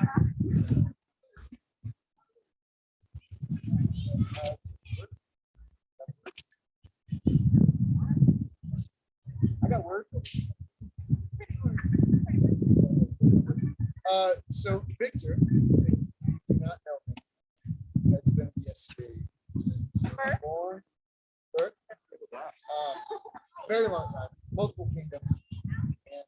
I got word. So Victor, if you do not know him, has been the SCA since he was born. Birth? Very long time, multiple kingdoms, and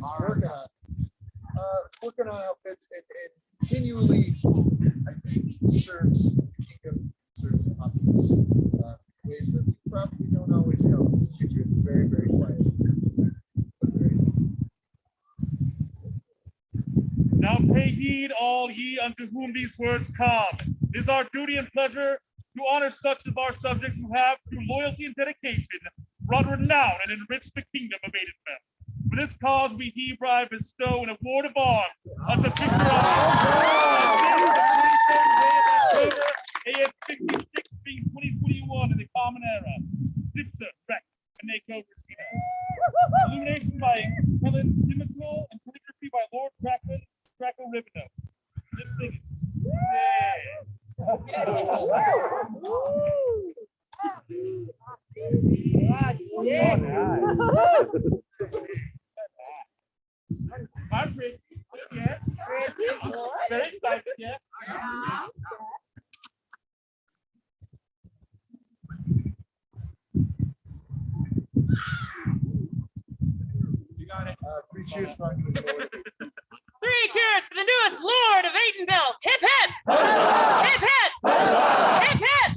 all right, he's working on outfits and continually, I think, serves the kingdom, serves the populace ways that we probably don't always know. Victor is very, very quiet. But very Now pay heed, all ye unto whom these words come. It is our duty and pleasure to honor such of our subjects who have, through loyalty and dedication, brought renown and enriched the kingdom of Aidenfell. For this cause we hereby bestow an award of arms unto Victor AF 56 being 2021 in the Common Era. Zipser, Rex, and Neko Regina. Illumination by Helen Dimitro and calligraphy by Lord Draco Rivino. This thing is Patrick, yes. Very excited, yes. You got it. Three cheers for our new Lord. 3 cheers for the newest Lord of Adenville. Hip hip! Hip hip! Hip hip!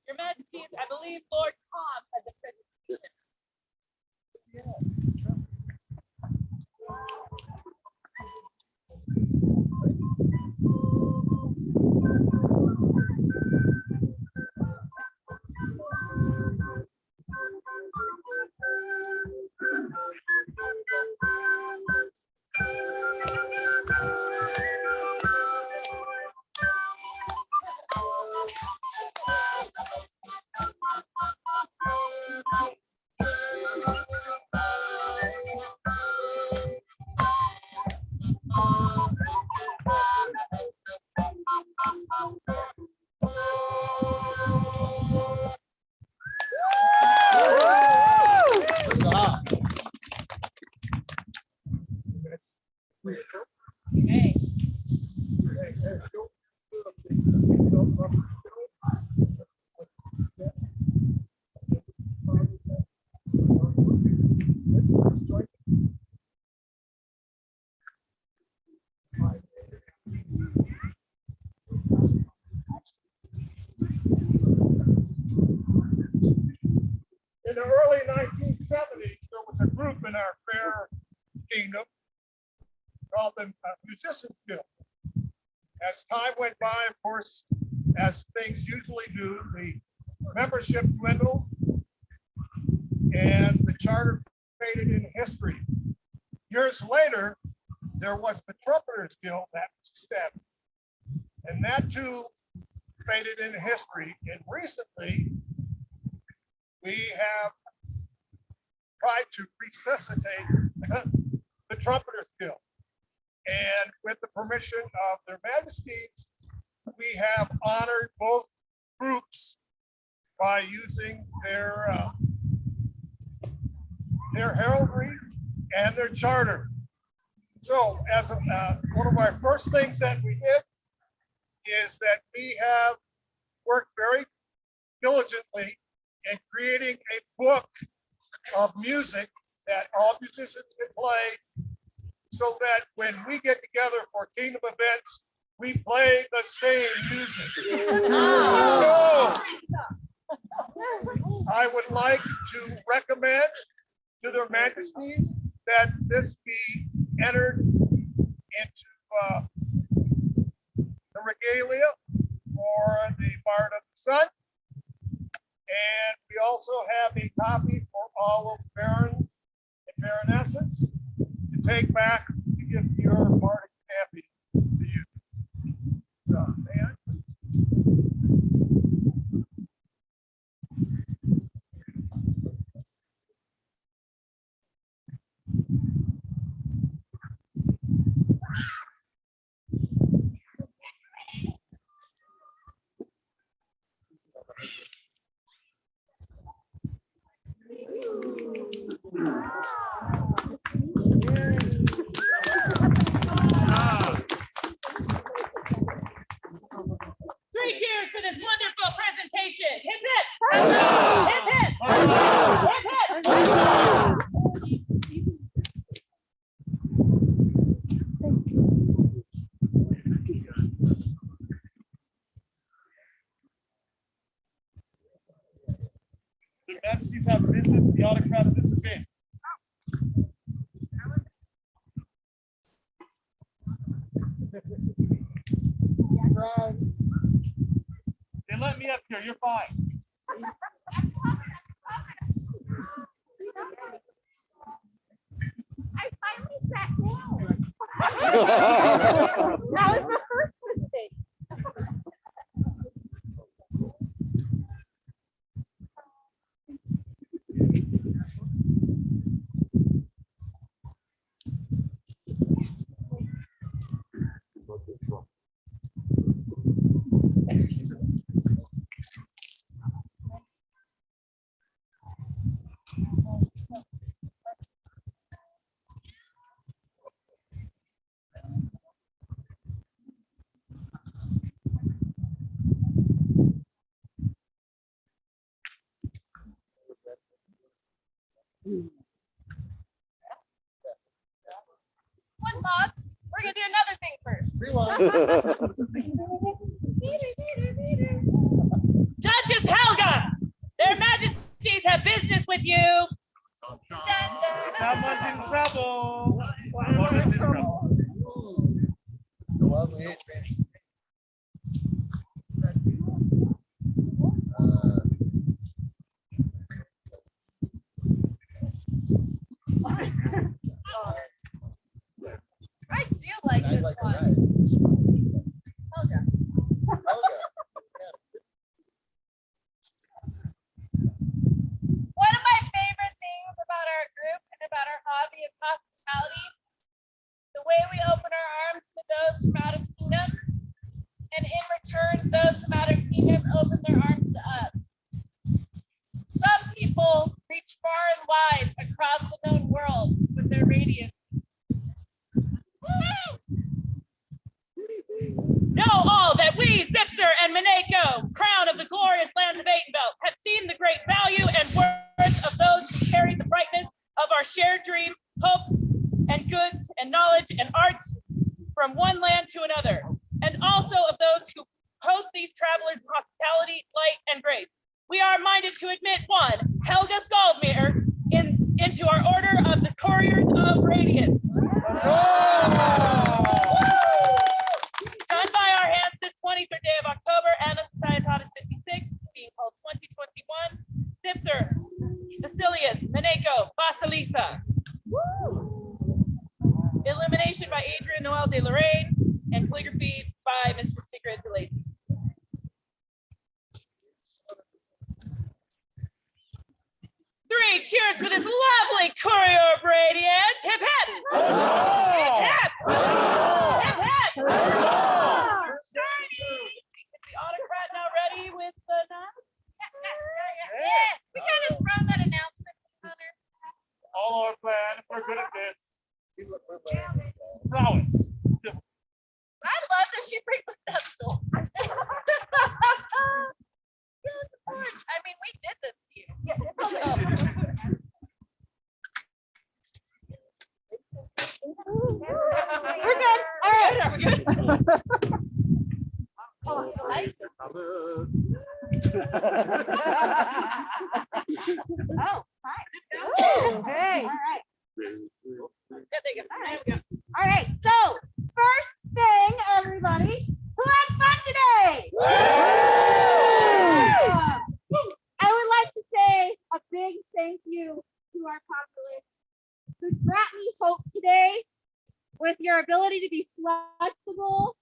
Your Majesties, I believe Lord Tom has a presentation. Huzzah. Okay. In the early 1970s, there was a group in our fair kingdom called the Musicians Guild. As time went by, of course, as things usually do, the membership dwindled and the charter faded in history. Years later, there was the Trumpeters Guild that was established, and that too faded in history. And recently, we have tried to resuscitate the Trumpeters Guild. And with the permission of their majesties, we have honored both groups by using their heraldry and their charter. So as one of our first things that we did is that we have worked very diligently in creating a book of music that all musicians can play, so that when we get together for kingdom events, we play the same music. So I would like to recommend to their majesties that this be entered into the regalia for the Bard of the Sun. And we also have a copy for all of barons and baronesses to take back to give your bardic champion to you. So, man. Three cheers for this wonderful presentation. Hip hip! Hip hip! Hip hip! The majesties have business, the autocrat disadvantage. They let me up here, you're fine. I finally sat down. That was the first mistake. lost. We're gonna do another thing first. Judges Helga, their majesties have business with you. Someone's in trouble. Someone's in trouble. I do like this one. Oh, yeah. One of my favorite things about our group and about our hobby of hospitality, the way we open our arms to those from out of kingdom, and in return, those from out of kingdom open their arms to us. Some people reach far and wide across the known world with their radiance. Know all that we, Zipser and Minako, crown of the glorious land of Atenbelt, have seen the great value and worth of those who carry the brightness of our shared dreams, hopes, and goods, and knowledge and arts from one land to another, and also of those who host these travelers' hospitality, light, and grace. We are minded to admit one, Helga Skaldmere, into our order of the Couriers of Radiance. Done by our hands this 23rd day of October, Anna Societatis 56, being called 2021. Zipser, Basilius, Minako, Basilisa. Illumination by Adrian Noel de Lorraine, and calligraphy by Mr. Secret Delaney. Three cheers for this lovely courier of radiance. Hip hip! Hip hip! Hip hip! Is the autocrat now ready with the knife? Yeah, we kind of sprung that announcement on her. All our plan. We're good at this. Prowess. I love that she brings the stencil. Yes, of course. I mean, we did this to you. We're good. All right. Are we good? Oh, I- Oh, hi. Hey. All right. Yeah, there you go. All right. So, first thing, everybody, who had fun today? I would like to say a big thank you to our populace who brought me hope today with your ability to be flexible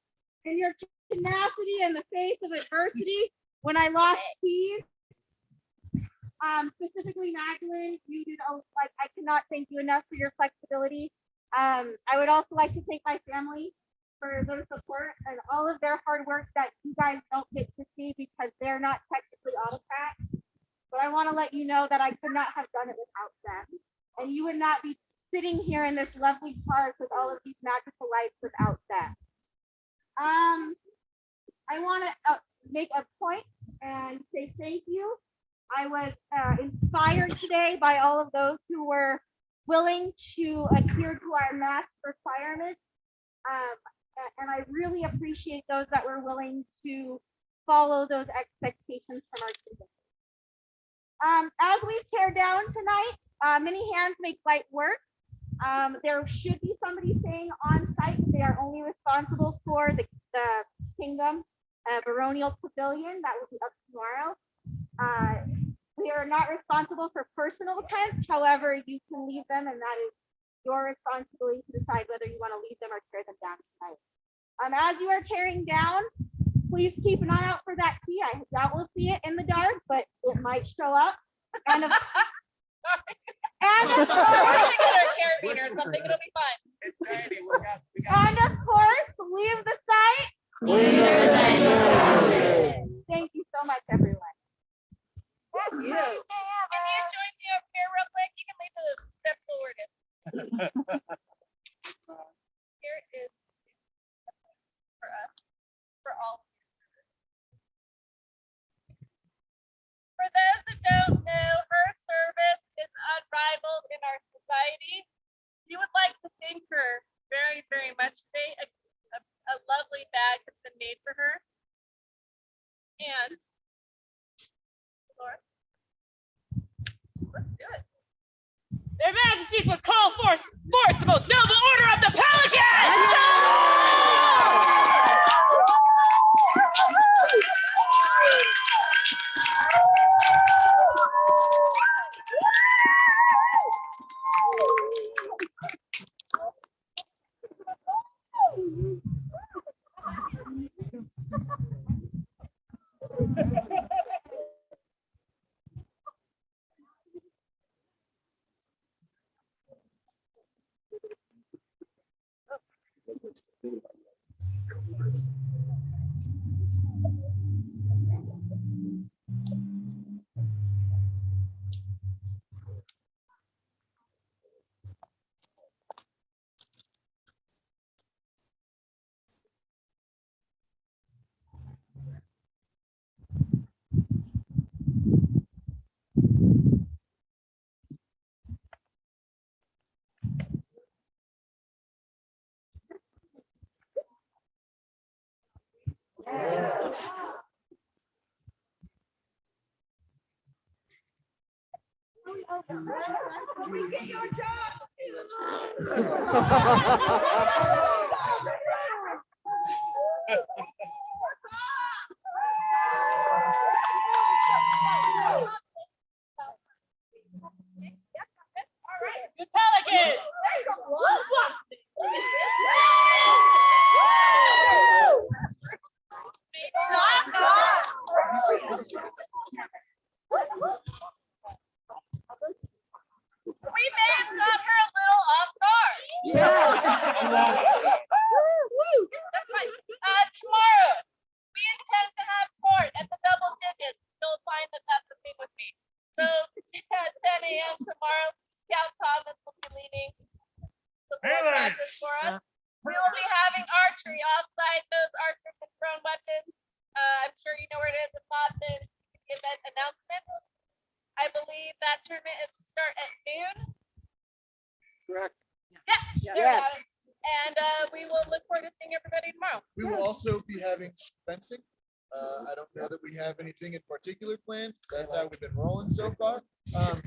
and your tenacity in the face of adversity when I lost keys. Specifically Magdalene, you did I cannot thank you enough for your flexibility. I would also like to thank my family for their support and all of their hard work that you guys don't get to see because they're not technically autocrats. But I want to let you know that I could not have done it without them. And you would not be sitting here in this lovely park with all of these magical lights without them. I want to make a point and say thank you. I was inspired today by all of those who were willing to adhere to our mask requirements. And I really appreciate those that were willing to follow those expectations from our students. As we tear down tonight, many hands make light work. There should be somebody staying on site. They are only responsible for the Kingdom Baronial Pavilion. That will be up tomorrow. We are not responsible for personal tents. However, you can leave them, and that is your responsibility to decide whether you want to leave them or tear them down tonight. As you are tearing down, please keep an eye out for that key. I doubt we'll see it in the dark, but it might show up. And We're gonna get our carabiner or something. It'll be fine. And of course, leave the site. Thank you so much, everyone. Thank you. Can you join me up here real quick? You can leave the step forward. Here is for us, for all. For those that don't know, her service is unrivaled in our society. We would like to thank her very, please would call forth the most noble order of the Pelicans! The Pelicans! We may have got her a little off guard. That's right. Tomorrow, we intend to have court at the double digits. You'll find that that's the thing with me. So at 10 a.m. tomorrow, Scout Thomas will be leading the board practice for us. We will be having archery offside. Those archers with thrown weapons. I'm sure you know where it is. If not, then event announcement. I believe that tournament is to start at noon. Correct. Yeah. There we have it. And we will look forward to seeing everybody tomorrow. We will also be having some fencing. I don't know that we have anything in particular planned. That's how we've been rolling so far.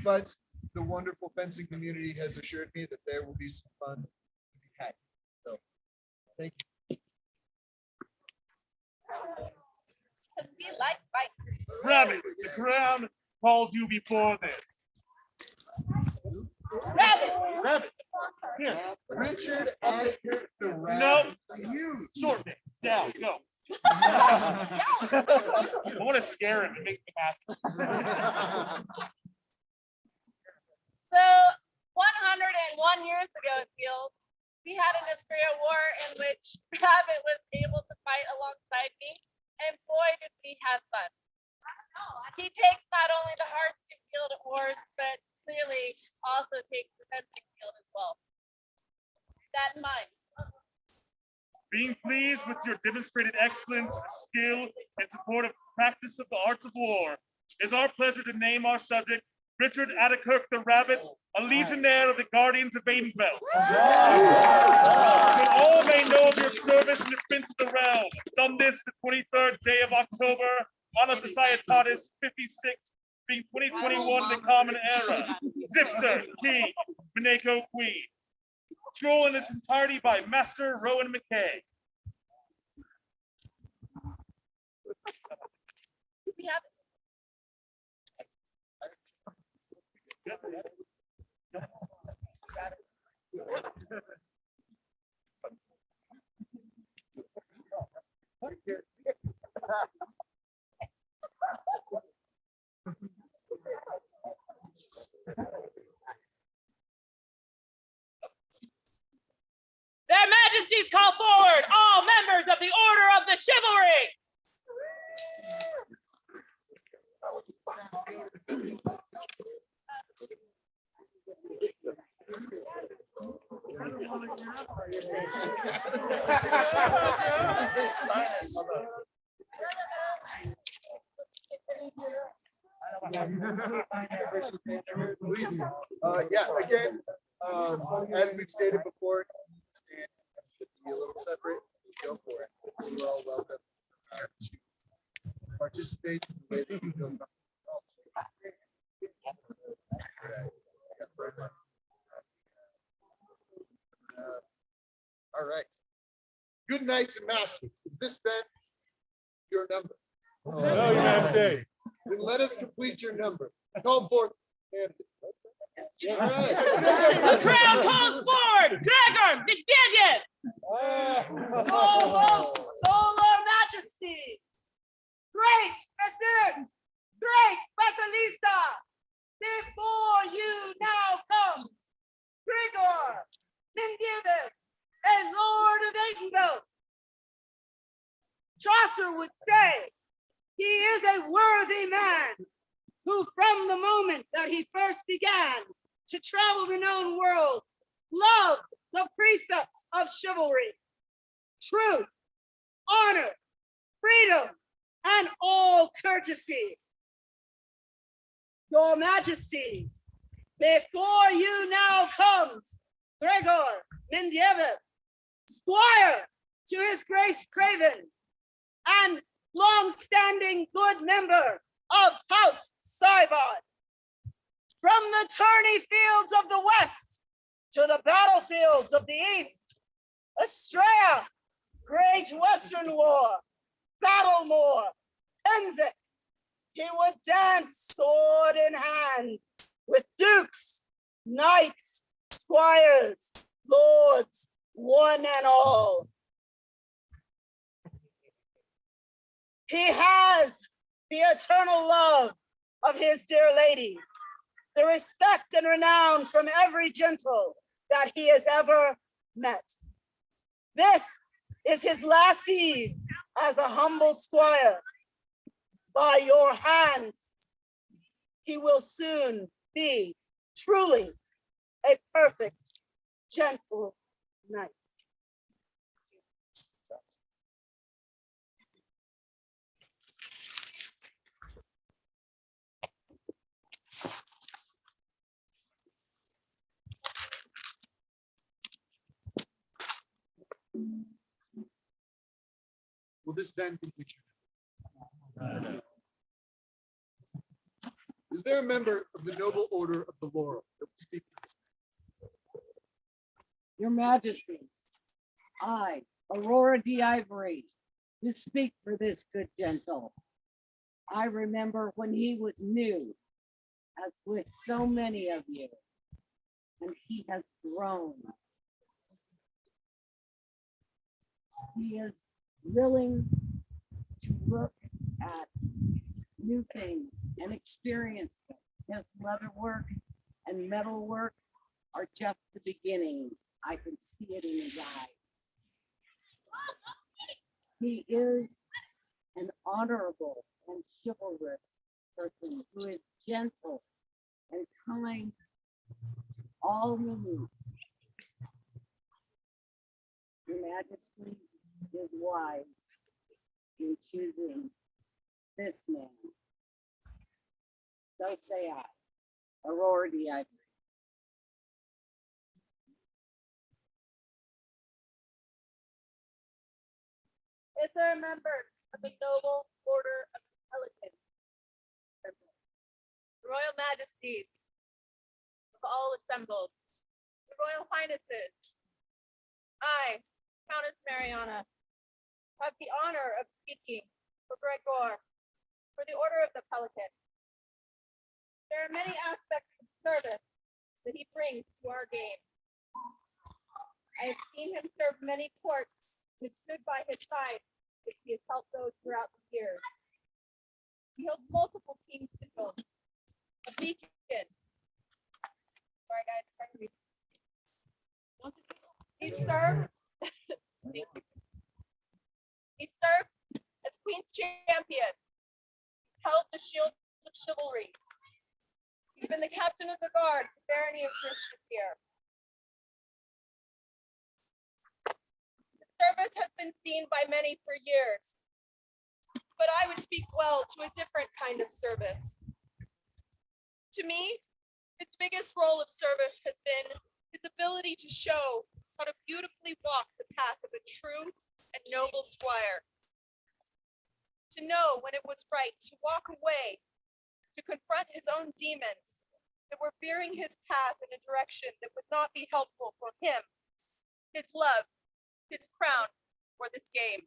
But the wonderful fencing community has assured me that there will be some fun to be had. So, thank you. Because we like fights. Rabbit, the crown calls you before this. Rabbit. Rabbit. Here. Richard Atticus the Rat. No. Short man. Down. Go. I want to scare him. It makes me happy. So 101 years ago, it feels, we had an Astrea war in which Rabbit was able to fight alongside me, and boy, did we have fun. He takes not only the hardsuit field at wars, but clearly also takes the fencing field as well. Keep that in mind. Being pleased with your demonstrated excellence, skill, and support of practice of the arts of war, it is our pleasure to name our subject, Richard Atticus the Rabbit, a legionnaire of the Guardians of Badenfeld. So all may know of your service in defense of the realm. Done this the 23rd day of October, on a Societatis 56, being 2021 the common era. Zipser, King, Beneko, Queen. Scroll in its entirety by Master Rowan McKay. We have Their Majesties call forward all members of the Order of the Chivalry. Yeah, again, as we've stated before, stand should be a little separate. Go for it. You're all welcome to participate in the way that you feel comfortable. right. Good knights and masters, is this then your number? No, Your Majesty. Then let us complete your number. Call forth. All right. The crowd calls forward Gregor Medvedev. Oh, solar majesty, great assist, great Basilista, before you now come, Gregor Medvedev, a lord of Adenveld. Chaucer would say he is a worthy man who from the moment that he first began to travel the known world, loved the precepts of chivalry, truth, honor, freedom, and all courtesy. Your Majesties, before you now comes Gregor Medvedev, squire to his Grace Craven, and long-standing good member of House Sivon. From the tourney fields of the West to the battlefields of the East, Estrella, Great Western War, Battlemore, Penzance, he would dance sword in hand with dukes, knights, squires, lords, one and all. He has the eternal love of his dear lady, the respect and renown from every gentle that he has ever met. This is his last eve as a humble squire. By your hand, he will soon be truly a perfect, gentle knight. Will this then complete your? Is there a member of the noble order of the Laurel that will speak to this? Your Majesty, I, Aurora d'Ivory, do speak for this good gentle. I remember when he was new, as with so many of you, and he has grown. He is willing to look at new things and experience them. His leather work and metal work are just the beginning. I can see it in his eyes. He is an honorable and chivalrous person who is gentle and kind to all he meets. Your Majesty is wise in choosing this man. So say I, Aurora d'Ivory. Is there a member of the noble order of the Pelican? The Royal Majesties of all assembled, the Royal Highnesses, I, Countess Mariana, have the honor of speaking for Gregor for the Order of the Pelican. There are many aspects of service that he brings to our game. I have seen him serve many courts and stood by his side as he has helped those throughout the years. He held multiple king's titles, a beacon. Sorry guys, trying to read. He served. He served as Queen's champion, held the shield of chivalry. He's been the captain of the guard, the barony of Tristan here. The service has been seen by many for years, but I would speak well to a different kind of service. To me, his biggest role of service has been his ability to show how to beautifully walk the path of a true and noble squire. To know when it was right to walk away, to confront his own demons that were veering his path in a direction that would not be helpful for him, his love, his crown for this game.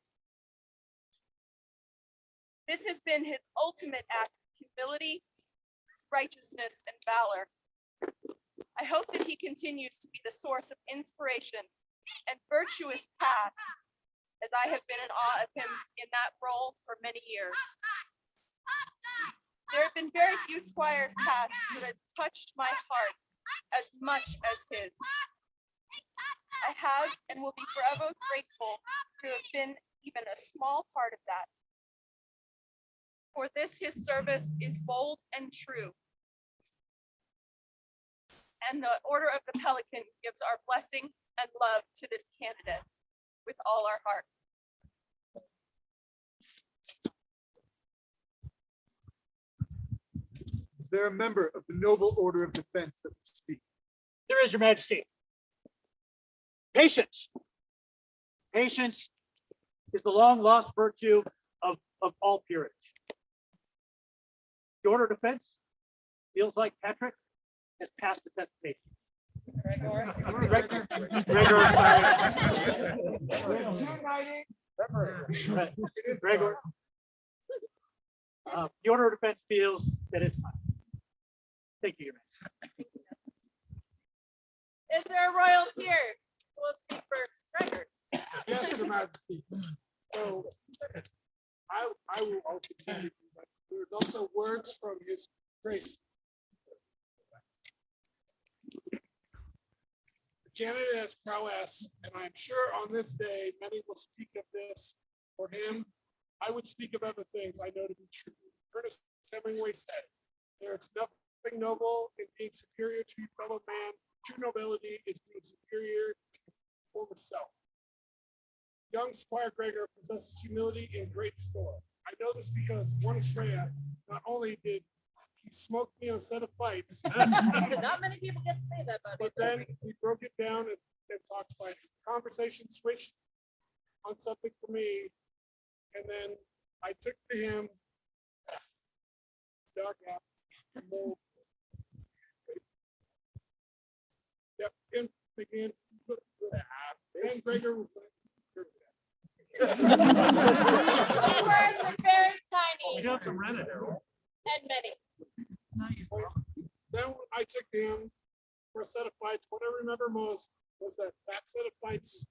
This has been his ultimate act of humility, righteousness, and valor. I hope that he continues to be the source of inspiration and virtuous path, as I have been in awe of him in that role for many years. There have been very few squires' paths that have touched my heart as much as his. I have and will be forever grateful to have been even a small part of that. For this his service is bold and true. And the Order of the Pelican gives our blessing and love to this candidate with all our heart. Is there a member of the Noble Order of Defense that will speak? There is, Your Majesty. Patience. Patience is the long lost virtue of all peerage. The Order of Defense feels like Patrick has passed the test of patience. Gregor. The Order of Defense feels that it's time. Thank you, Your Majesty. Is there a royal here who will speak for Gregor? Yes, Your Majesty. So I will also tell you, but there's also words from His Grace. The candidate has prowess, and I am sure on this day many will speak of this. For him, I would speak of other things I know to be true. Ernest Hemingway said, "There is nothing noble in being superior to your fellow man. True nobility is being superior to your former self." Young Squire Gregor possesses humility in great store. I know this because one Australia, not only did he smoke me on a set of fights, Not many people get to say that, buddy. but then we broke it down and talked fighting. Conversation switched on something for me, and then I took to him dark out. Yep, and began. And Gregor was like, His words are very tiny We have to rent it. and many. then I took him for a set of fights. What I remember most was that set of fights.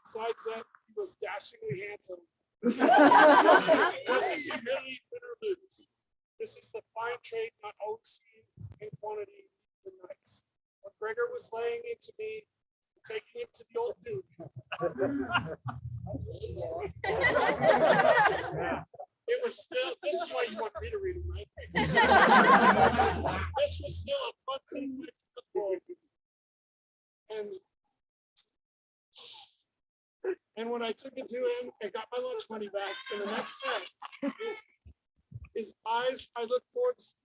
Besides that, he was dashingly handsome. This is humility, win or lose. This is the fine trait not always seen in quantity in nights. When Gregor was laying into me, taking it to the old Duke. It was still, this is why you want me to read it, right? This was still a fun thing to the world. And when I took it to him and got my lunch money back in the next set, his eyes, I looked towards,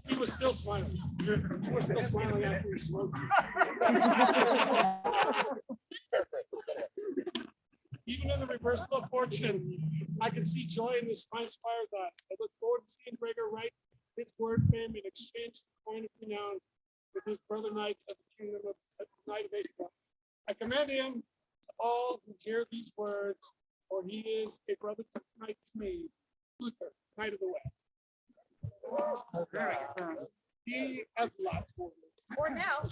he was still smiling. He was still smiling after he smoked. Even in the reversal of fortune, I can see joy in this fine squire's eye. I look forward to seeing Gregor write his word fame in exchange for the coin of renown with his brother knights of the kingdom of the Knight of Asia. I commend him to all who hear these words, for he is a brother knight to me, Luther, Knight of the West. He has lots more. For now.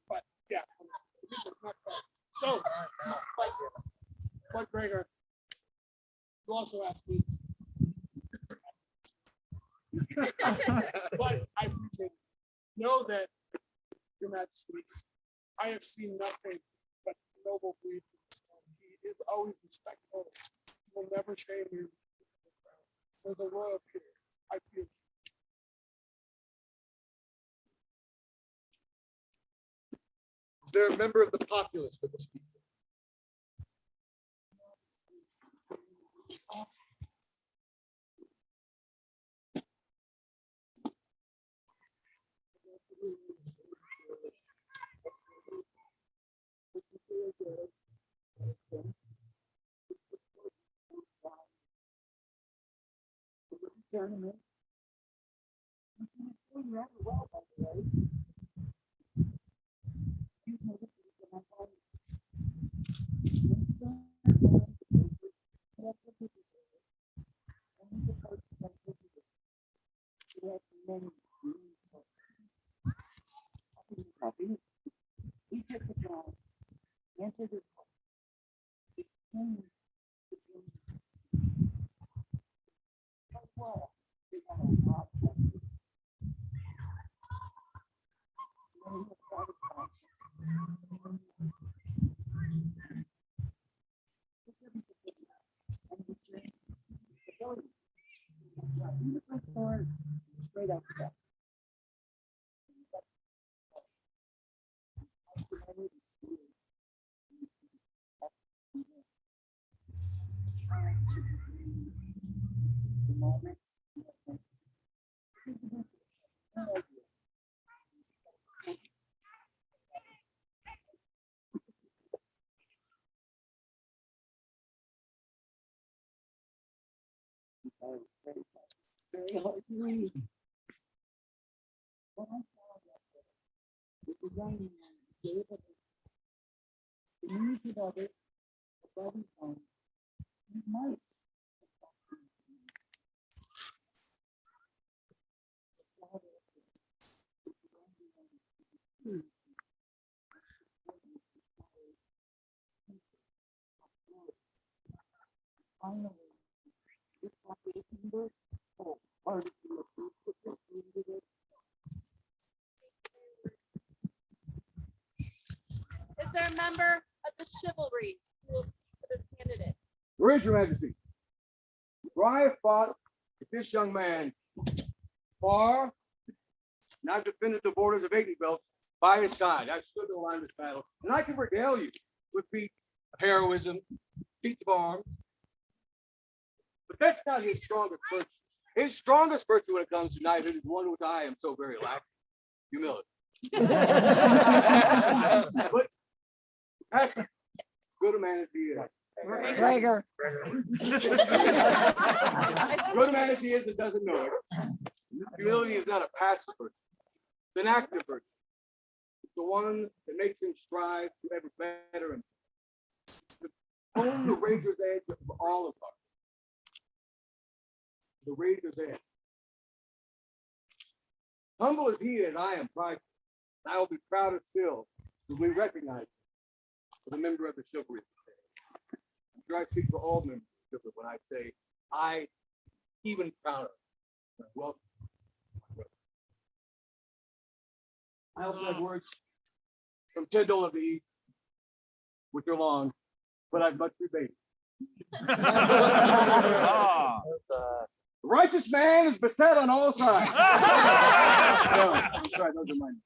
But yeah, so, but Gregor, you also asked me. But I appreciate it. Know that, Your Majesties, I have seen nothing but noble breed from this man. He is always respectful. He will never shame you. There's a royal peer. I feel. Is there a member of the populace that will speak? happy. He took the job, answered his call. He came to him. But what? He got a lot of things. When he was satisfied, he couldn't forget that. And he changed the building. He was my store straight after that. The moment. Very hard to read. What I saw yesterday was a young man who gave up the news of others above his own. He might. Finally, this population was full. Part of the Is there a member of the chivalry who will speak for this candidate? Where's your majesty? For I have fought with this young man far, and I've defended the borders of 80 belts by his side. I've stood the line of this battle, and I can regale you with feats of heroism, feats of arms. But that's not his strongest virtue. His strongest virtue when it comes to knighthood is one which I am so very lacking: humility. But good a man as he is. Gregor. Good a man as he is and doesn't know it. Humility is not a passive virtue. It's an active virtue. It's the one that makes him strive to ever better and to own the razor's edge of all of us. The razor's edge. Humble as he is, I am prideful. I will be prouder still when we recognize him as a member of the chivalry. I'm sure I speak for all members of the chivalry when I say I even prouder. Welcome. I also have words from Tyndall of the East, which are long, but I'd much rebate. The righteous man is beset on all sides. No, I'm sorry, those are mine.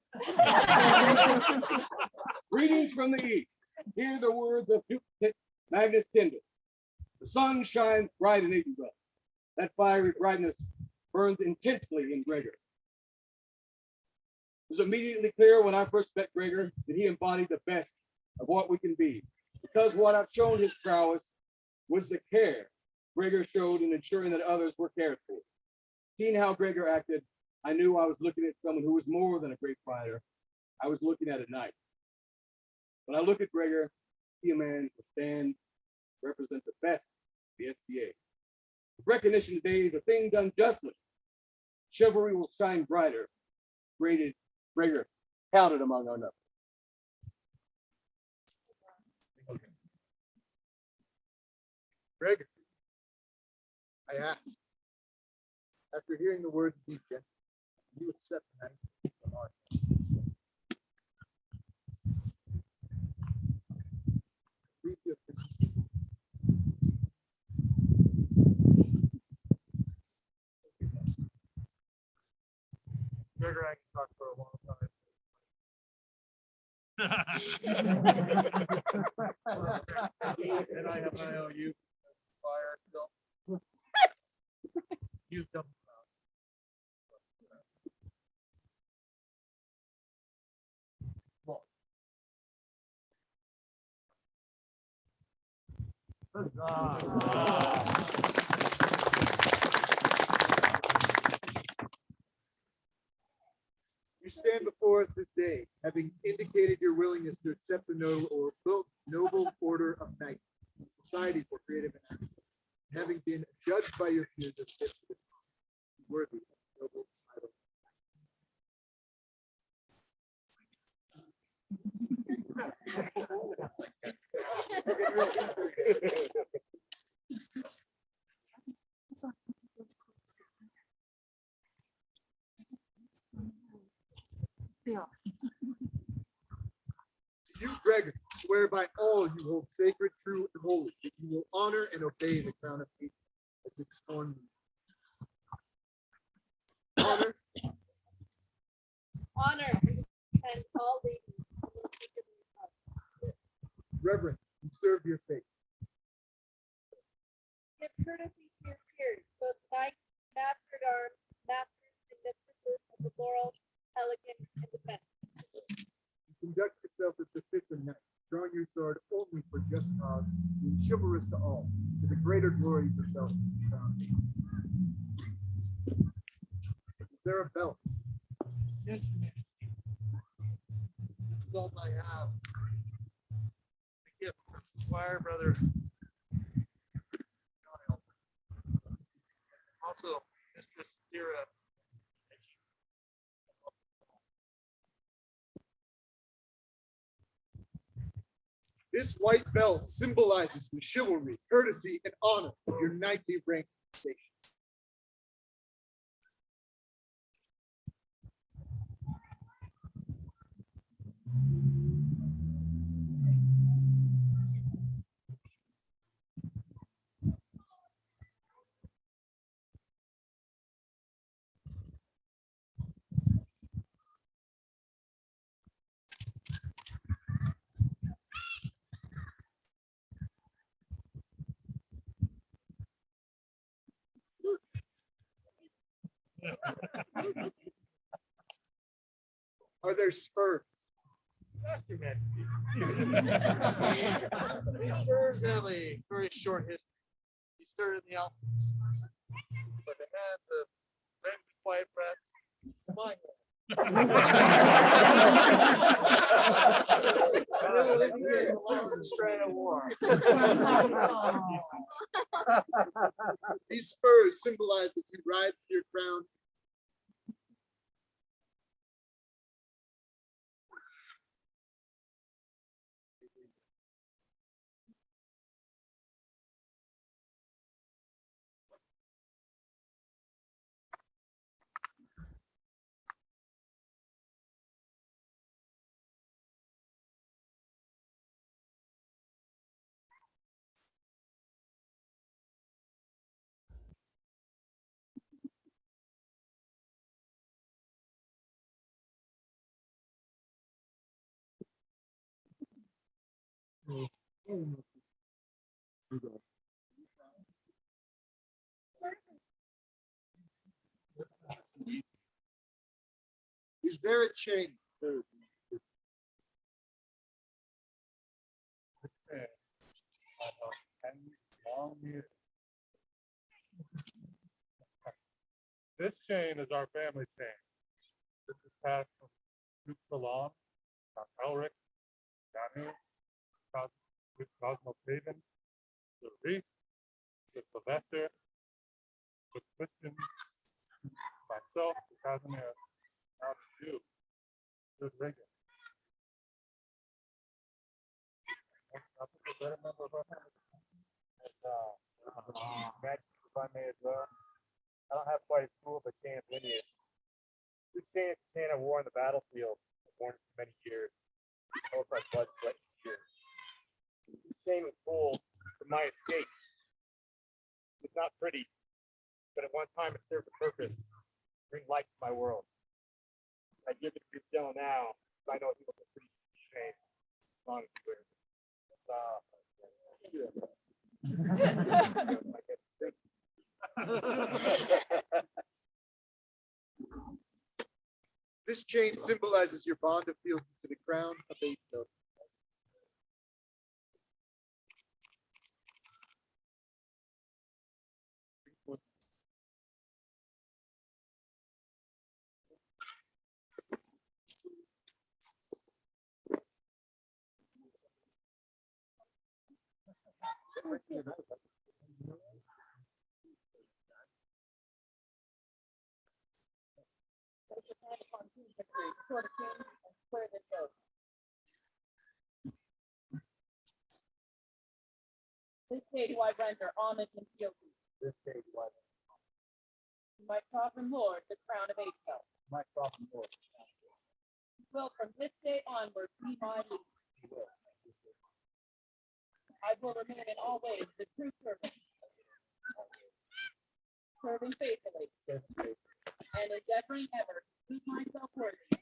Greetings from the East. Hear the words of Duke Magnus Tyndall. The sun shines bright in Edinburgh. That fiery brightness burns intensely in Gregor. It was immediately clear when I first met Gregor that he embodied the best of what we can be, because what outshone his prowess was the care Gregor showed in ensuring that others were cared for. Seeing how Gregor acted, I knew I was looking at someone who was more than a great fighter. I was looking at a knight. When I look at Gregor, I see a man who stands, represent the best of the FCA. Recognition today is a thing done justly. Chivalry will shine brighter. Graded Gregor counted among our numbers. Gregor, I ask, after hearing the words of these gentlemen, you accept the knight from our please feel free. Gregor, I can talk for a long time. And I have an IOU fire still. You've done. You stand before us this day, having indicated your willingness to accept the noble order of knight, society for creative and active, having been judged by your peers as fit for this worthy of noble title. You, Gregor, swear by all you hold sacred, true, and holy, that you will honor and obey the crown of England as its sworn. Honor, Honor and all ladies. reverence, and serve your faith. Give courtesy to your peers, both knights, master at arms, masters and mistresses of the laurel, elegant, and defense. Conduct yourself as befits a knight, drawing your sword only for just cause, being chivalrous to all, to the greater glory of yourself. Is there a belt? This is all I have. A gift from Squire Brother. Also, Mistress Tira. This white belt symbolizes the chivalry, courtesy, and honor of your knightly rank and station. Are there spurs? These spurs have a very short history. He started in the Alps, but they had the very quiet breath. My These spurs symbolize that you ride to your crown. Is there a chain? This chain is our family chain. This is passed from Duke Salon, Elric, Danu, Cosmo Taven, to Reese, to Sylvester, to Christian, myself, to Casimir, now to you, to Reagan. I think a better member of our family is Maggie, if I may as well. I don't have quite a cool but chain of lineage. This chain is the chain I wore on the battlefield. I've worn it for many years. Both my blood, sweat, and tears. This chain was pulled from my escape. It's not pretty, but at one time it served a purpose. Bring light to my world. I give it to Stella now, because I know he was a pretty chain. As long as he wears it. This chain symbolizes your bond of fealty to the crown of the Ethiopian. day do I render homage and fealty This day do I to my sovereign lord, the crown of April. my sovereign Lord. Will from this day onward be my lead. I will remain in all ways the true servant, serving faithfully and endeavoring ever to keep myself worthy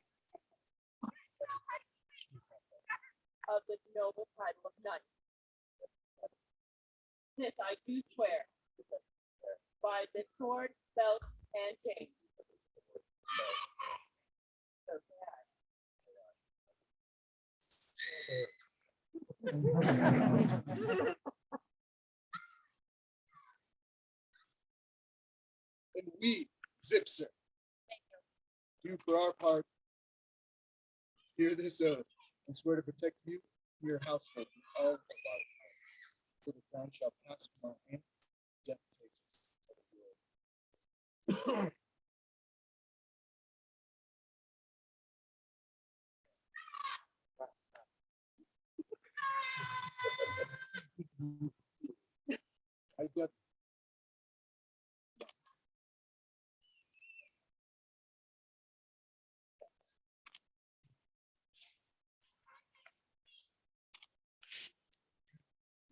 of this noble title of knight. This I do swear by this sword, belt, and chain. So And we, Zipser, do for our part hear this oath and swear to protect you and your household from all of our life. So the crown shall pass from our hands, death takes us to the world. I got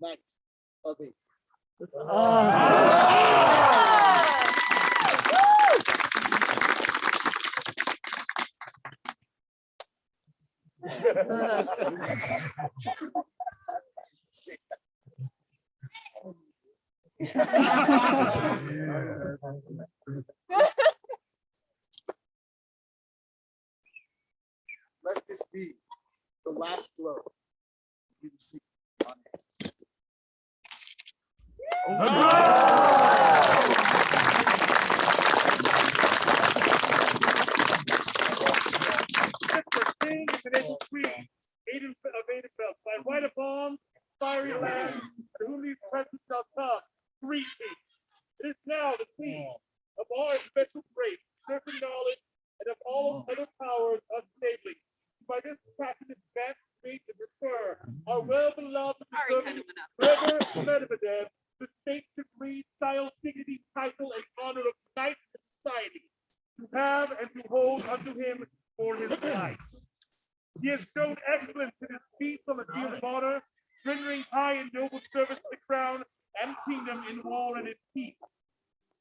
night of it. Let this be the last blow you receive on it. For king and the noble queen, Aiden of Aidenfeld, by right of arms, fiery land, to whom these presents shall come, greet thee. It is now the queen of our special grace, certain knowledge, and of all other powers of enabling. By this patent advance faith and refer our well-beloved deserving brother Medvedev, the state degree, style, dignity, title, and honor of knight of society, to have and to hold unto him for his life. He has shown excellence in his feats on the field of honor, rendering high and noble service to the crown and kingdom in war and in peace.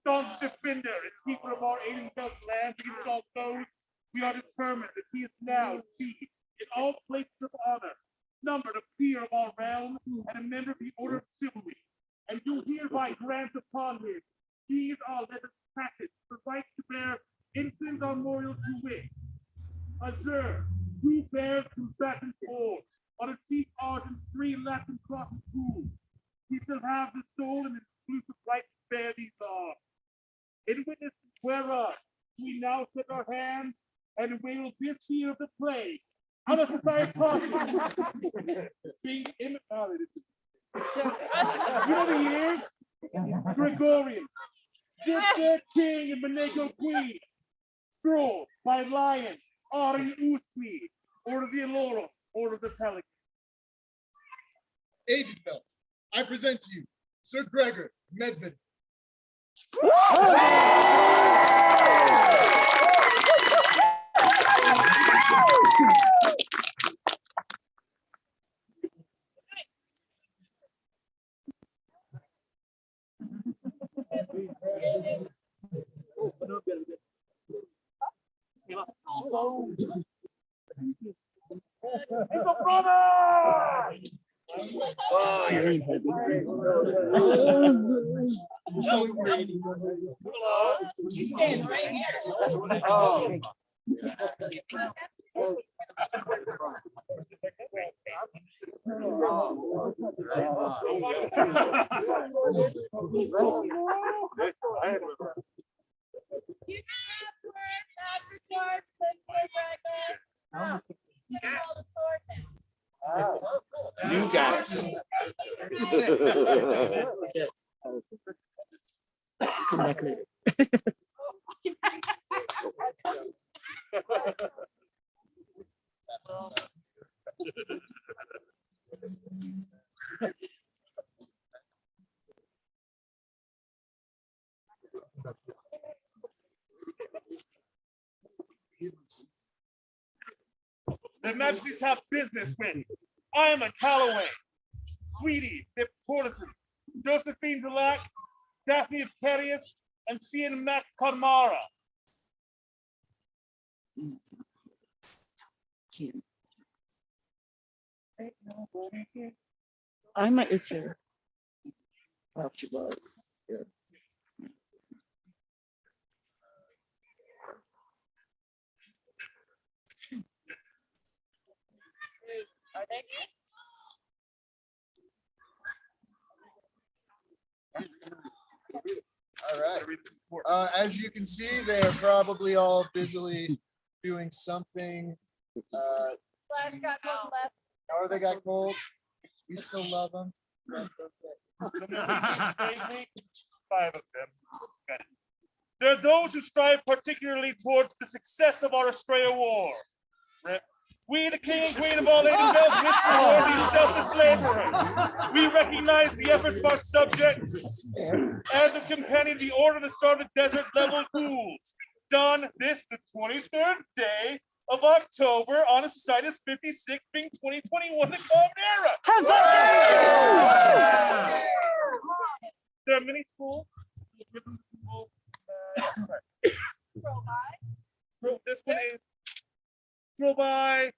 Staunch defender and keeper of our Aidenfeld's land against all foes, we are determined that he is now chief in all places of honor, numbered a peer of our realm, and a member of the order of chivalry, and do hereby grant upon him these our letters package, the right to bear ensigns armorial to wit. Azure, two bears combatant four, on a chief argent 3 Latin crosses cool. He shall have the sole and exclusive right to bear these arms. In witness whereof we now set our hands and wail this year of the plague on a society conscience, being immortality. You know the years? Gregorian, Gypsy King and Monaco Queen, Stroll by Lion, Ari Usmi, Order of the Aloro, Order of the Pelican. Aidenfeld, I present to you Sir Gregor Medvedev. Stand right here. You can have words after George, you can hold the sword now. You guys. Their Majesties have business with Iron Calloway, Sweetie, Pip Torleton, Josephine Delac, Daphne Carius, and Cian Mac Conmara. Ima is here. Well, she was. Yeah. Are they? All right. As you can see, they are probably all busily doing something. Glad got one left. Or they got gold. We still love them. Five of them. Okay. There are those who strive particularly towards the success of our Australia war. We, the King and Queen of all Aidenveld, wish to reward these selfless laborers. We recognize the efforts of our subjects as a companion to the Order of the Star of the Desert level rules. Done this the 23rd day of October on a Citus 56 being 2021 the Common Era. There are many schools. This one is Go by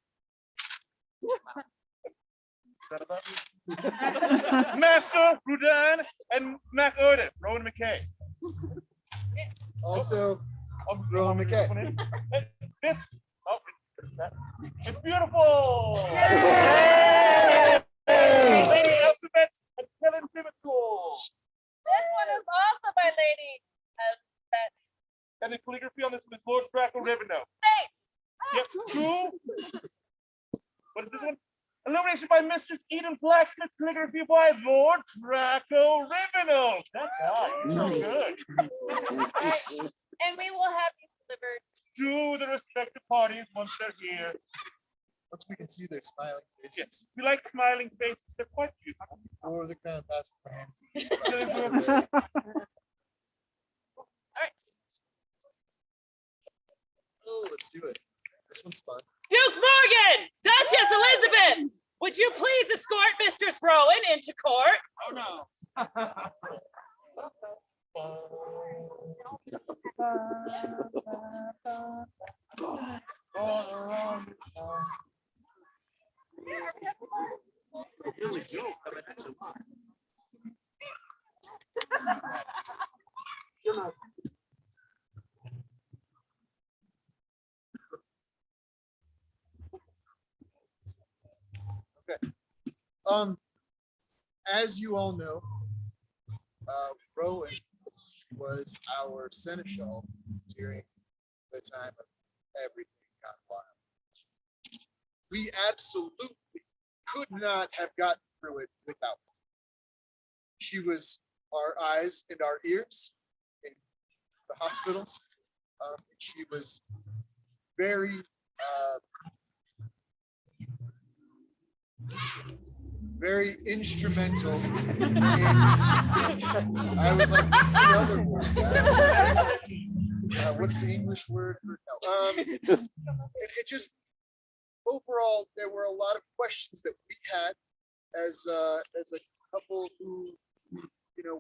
Master Rudan and Mac Odin, Rowan McKay. Also, Rowan McKay. This, oh, it's beautiful. Lady Elizabeth and Kevin Pivotal. This one is also by Lady Elizabeth. And the calligraphy on this one is Lord Draco Rivendell. Same. Yep, true. What is this one? Illumination by Mistress Eden Blacksmith, calligraphy by Lord Draco Rivendell. That guy, you're so good. Alright, and we will have you delivered. To the respective parties once they're here. Once we can see their smiling faces. Yes, we like smiling faces. They're quite beautiful. Or the crown pass for hands. Oh, let's do it. This one's fun. Duke Morgan, Duchess Elizabeth, would you please escort Mistress Rowan into court? Oh no. As you all know, Rowan was our seneschal during the time of everything got wild. We absolutely could not have gotten through it without her. She was our eyes and our ears in the hospitals. And she was very very instrumental in, I was like, what's the other word? What's the English word for no? It just overall there were a lot of questions that we had as a couple who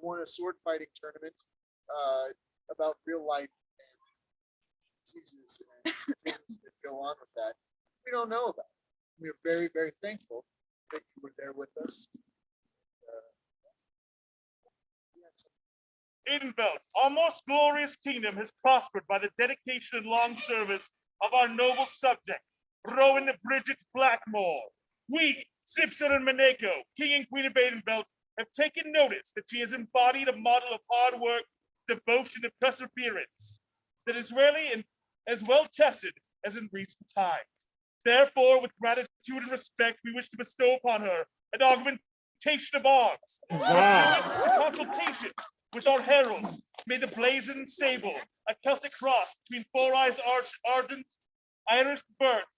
won a sword fighting tournament about real life and diseases and things that go on with that. We don't know about. We are very, very thankful that you were there with us. Aidenveld, our most glorious kingdom has prospered by the dedication and long service of our noble subject, Rowan Bridget Blackmore. We, Zipser and Maneko, King and Queen of Aidenveld, have taken notice that she has embodied a model of hard work, devotion, and perseverance that is rarely and as well tested as in recent times. Therefore, with gratitude and respect, we wish to bestow upon her an augmentation of arms. Pursuant to consultation with our heralds, may the blazoned sable, a Celtic cross between four eyes argent, iris birth,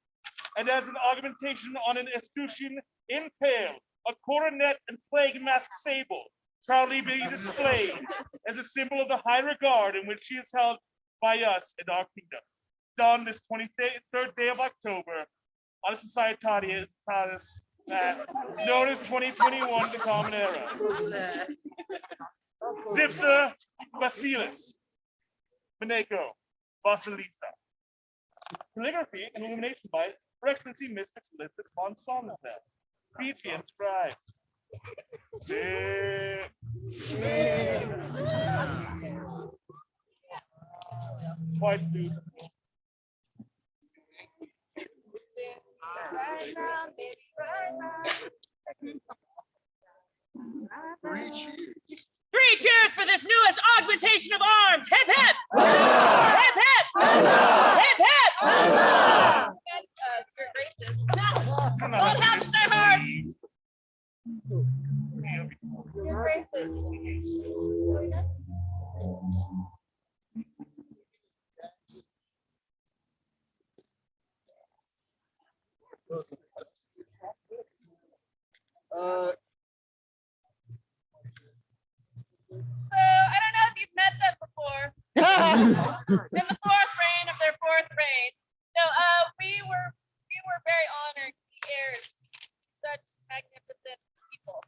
and as an augmentation on an escutcheon impale, a coronet and plague mask sable, proudly be displayed as a symbol of the high regard in which she is held by us in our kingdom. Done this 23rd day of October, on Societatis, known as 2021 the Common Era. Zipsa Basilis, Maneko, Vasilisa. Calligraphy and illumination by Her Excellency Mistress Elizabeth von Sonnenfeld. Fijian scribes. Quite beautiful. Three cheers. 3 cheers for this newest augmentation of arms. Hip hip! Hip hip! Hip hip! Your graces. Hold hands, stay hard. Your graces. So I don't know if you've met them before. In the 4th reign of their 4th reign. No, we were very honored to be heirs to such magnificent people.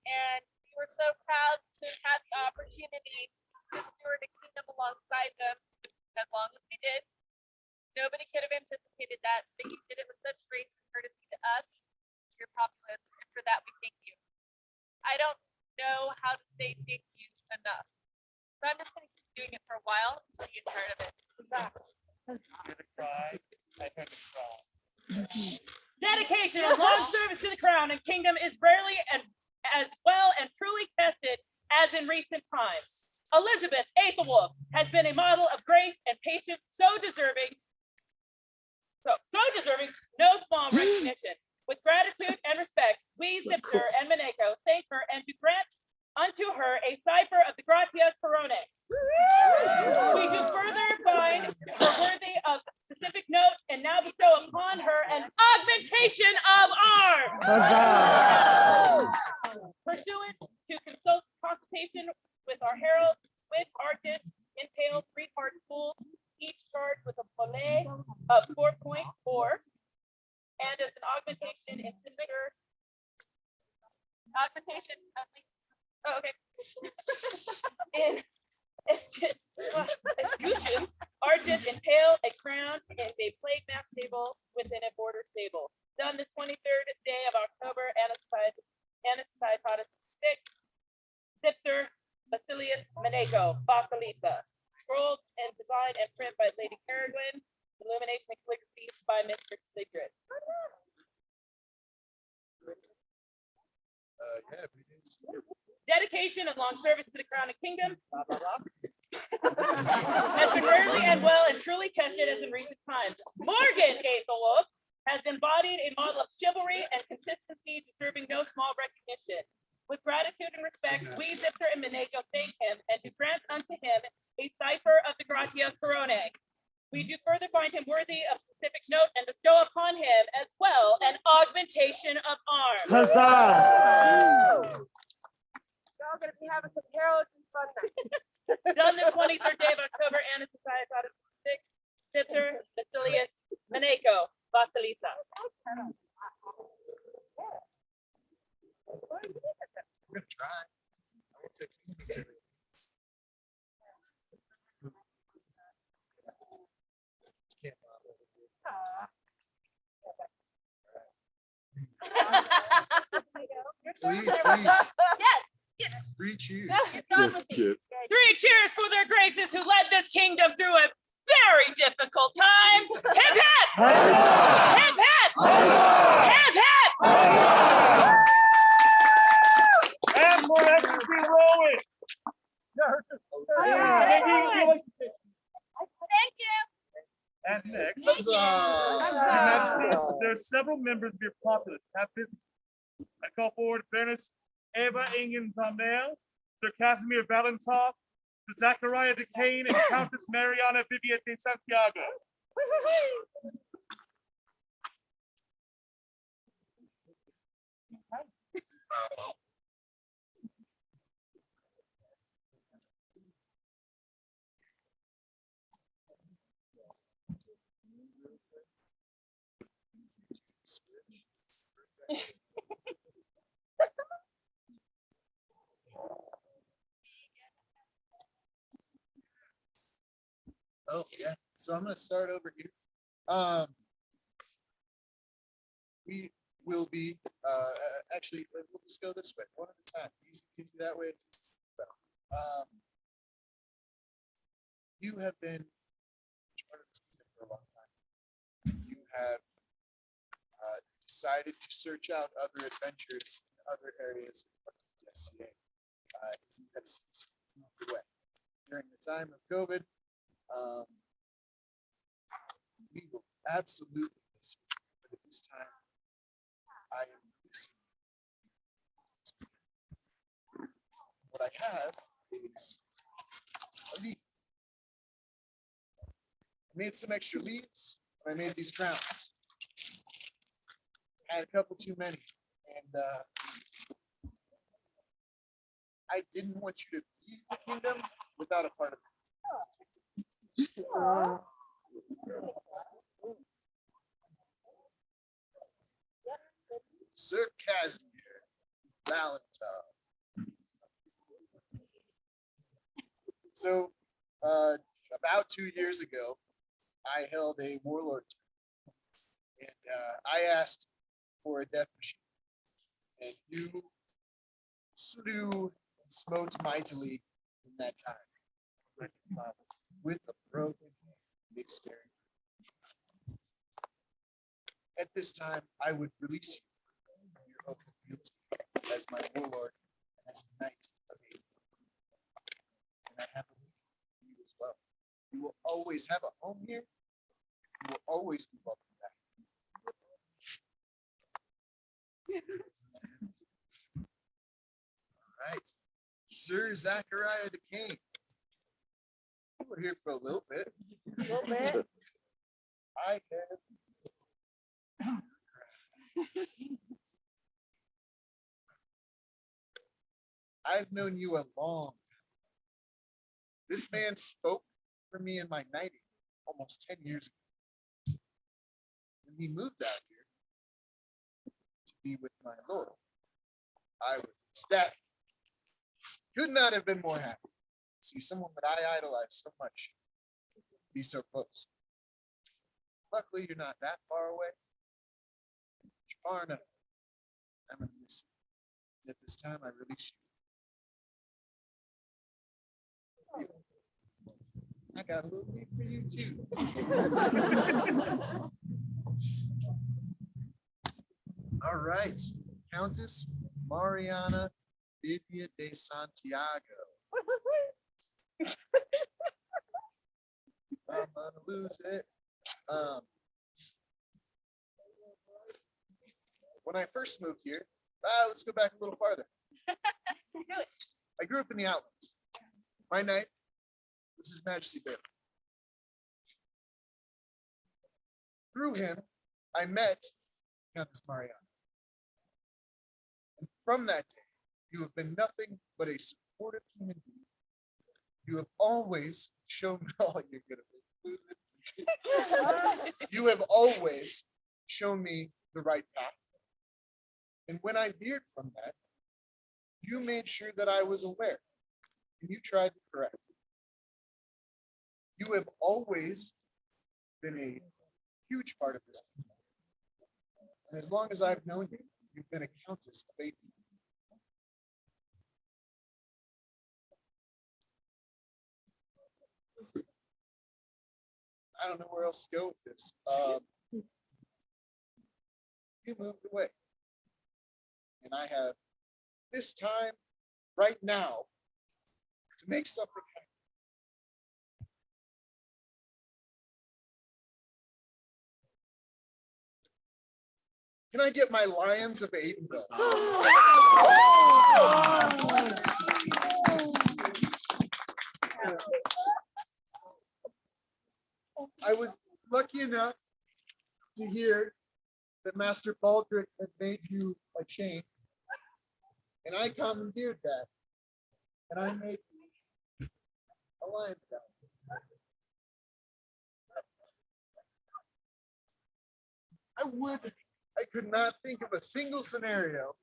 And we were so proud to have the opportunity to steward a kingdom alongside them as long as we did. Nobody could have anticipated that, but you did it with such grace and courtesy to us, to your populace, and for that we thank you. I don't know how to say thank you enough. So I'm just going to keep doing it for a while until you get tired of it. Dedication and long service to the crown and kingdom is rarely as well and truly tested as in recent times. Elizabeth Aethelwolf has been a model of grace and patience, so deserving no small recognition. With gratitude and respect, we, Zipser and Maneko, thank her and do grant unto her a cipher of the Gratia Corone. We do further find her worthy of specific note and now bestow upon her an augmentation of arms. Pursuant to consultation with our heralds, with archers, impaled 3-part spool, each charged with a pollet of 4.4, and as an augmentation in signature. Augmentation. Oh, okay. In escutcheon, arches impale a crown and a plague mask table within a border stable. Done this 23rd day of October, Anacitatus 6, Zipser, Basilius Maneko, Vasilisa. Scrolled and designed and print by Lady Peregrine. Illumination and calligraphy by Mr. Sigrid. Dedication and long service to the crown and kingdom. Blah, blah, blah. Has been rarely and well and truly tested as in recent times. Morgan Aethelwolf has embodied a model of chivalry and consistency, deserving no small recognition. With gratitude and respect, we, Zipser and Maneko, thank him and do grant unto him a cipher of the Gratia Corone. We do further find him worthy of specific note and bestow upon him as well an augmentation of arms. Y'all gonna be having some heralds and fun night. Done the 23rd day of October, Anacitatus 6, Zipser, Basilius, Maneko, Vasilisa. Good try. I won't say too many. Please, Yes. 3 cheers. Yes, kid. 3 cheers for their graces who led this kingdom through a very difficult time. Hip hip! Hip hip! Hip hip! And for Excellency Rowan. Thank you. And next, Thank you. Your Majesty, there are several members of your populace have business. I call forward Baroness Eva Ingen Tamel, Sir Casimir Valentov, Sir Zachariah Decane, and Countess Mariana Vivian de Santiago. Oh, yeah. So I'm going to start over here. We will be, actually, we'll just go this way, one at a time. Easy, easy that way. It's easy. So, you have been part of this kingdom for a long time. You have decided to search out other adventures in other areas of the SCA. You have since moved away. During the time of COVID, we will absolutely miss you. But at this time, I am missing you. What I have is a leaf. I made some extra leaves when I made these crowns. I had a couple too many, and I didn't want you to leave the kingdom without a part of it. Sir Casimir Valentine. So, about 2 years ago, I held a warlord tournament, and I asked for a death machine, and you slew and smote mightily in that time with a broken big scary. At this time, I would release you from your open fealty as my warlord and as a knight of Aiden. And I have a leave for you as well. You will always have a home here. You will always be welcome back. All right. Sir Zachariah DeCane. We're here for a little bit. I have I've known you a long time. This man spoke for me in my knighting almost 10 years ago. When he moved out here to be with my lord, I was ecstatic. Could not have been more happy to see someone that I idolize so much be so close. Luckily, you're not that far away. You're far enough. I'm gonna miss you. At this time, I release you. I got a little lead for you too. All right, Countess Mariana Vidia de Santiago. I'm gonna lose it. When I first moved here, let's go back a little farther. I grew up in the Outlands. My knight was His Majesty Bailey. Through him, I met Countess Mariana. And from that day, you have been nothing but a supportive human being. You have always shown all you're gonna be. You have always shown me the right path. And when I veered from that, you made sure that I was aware, and you tried to correct. You have always been a huge part of this kingdom. And as long as I've known you, you've been a countess of Aiden. I don't know where else to go with this. You moved away. And I have this time, right now, to make something happen. Can I get my Lions of Aiden belt? I was lucky enough to hear that Master Baldric had made you a chain, and I commandeered that, and I made a lion belt. I could not think of a single scenario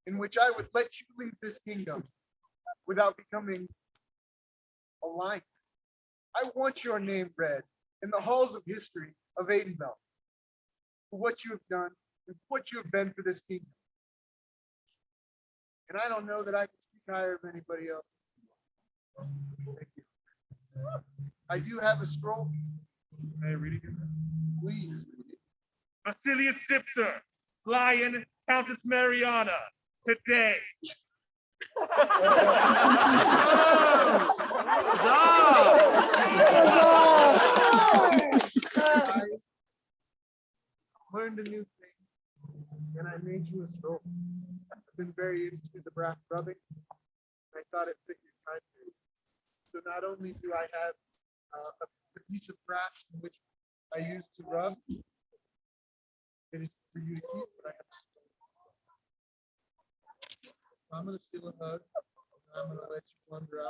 in which I would let you leave this kingdom without becoming a lion. I want your name read in the halls of history of Aidenbelt for what you have done and what you have been for this kingdom. And I don't know that I can speak higher of anybody else. Thank you. I do have a scroll. May I read it again? Please read it. Basilius Sipser, Lion, Countess Mariana, today. I learned a new thing, and I made you a scroll. I've been very into the brass rubbing. I thought it fit your time period. So not only do I have a piece of brass in which I use to rub, it is for you to keep, but I have to. I'm gonna steal a hug. And I'm gonna let you wander out.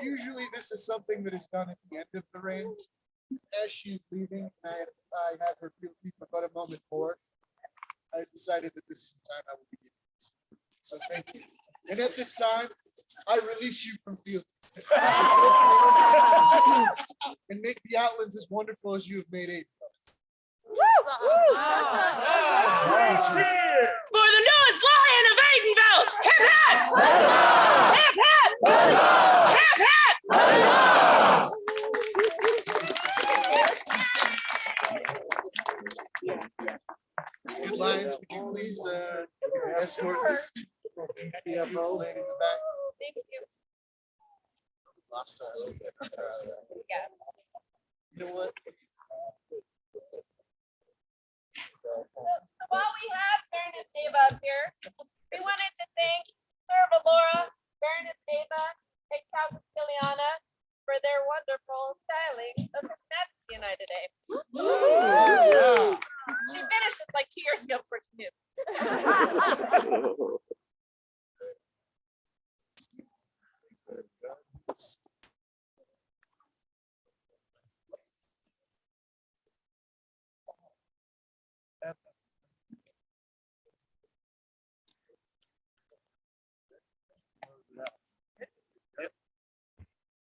Usually this is something that is done at the end of the reign. As she's leaving, I have her feel free for but a moment more. I decided that this is the time I will begin this. So thank you. And at this time, I release you from fealty. And make the Outlands as wonderful as you have made it. For the newest Lion of Aidenbelt! Hip hip! Hip hip! Hip hip! Good Lions, would you please escort this beautiful lady in the back? Thank you. Lost her a little bit. Yeah. You know what? So while we have Baroness Deva up here, we wanted to thank Sir Valora, Baroness Deva, and Countess Kiliana for their wonderful styling of His Majesty and I today. She finished this like 2 years ago before she knew.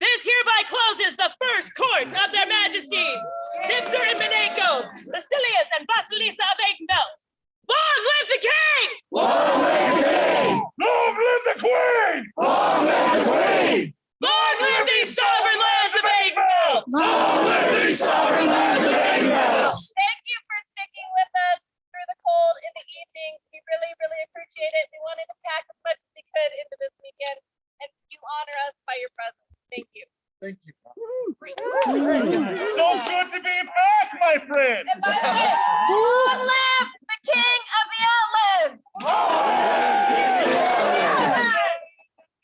This hereby closes the first court of their majesties, Zipser and Beneko, Basilius and Basilisa of Aidenbelt. Long live the king! Long live the king! Long live the queen! Long live the queen! Long live these sovereign lands of Aidenbelt! Long live these sovereign lands of Aidenbelt! Thank you for sticking with us through the cold in the evenings. We really, really appreciate it. We wanted to pack as much as we could into this weekend, and you honor us by your presence. Thank you. Thank you. So good to be back, my friend. And by the way, long live the king of the outlands!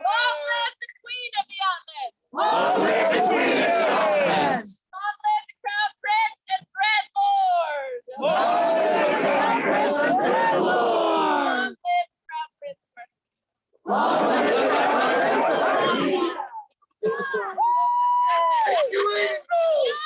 Long live the queen of the outlands! Long live the queen of the outlands! Long live the crown prince and dread lord! Long live the crown prince and dread lord! Long live the crown prince. Long live the crown prince. Thank you, Aidenbelt!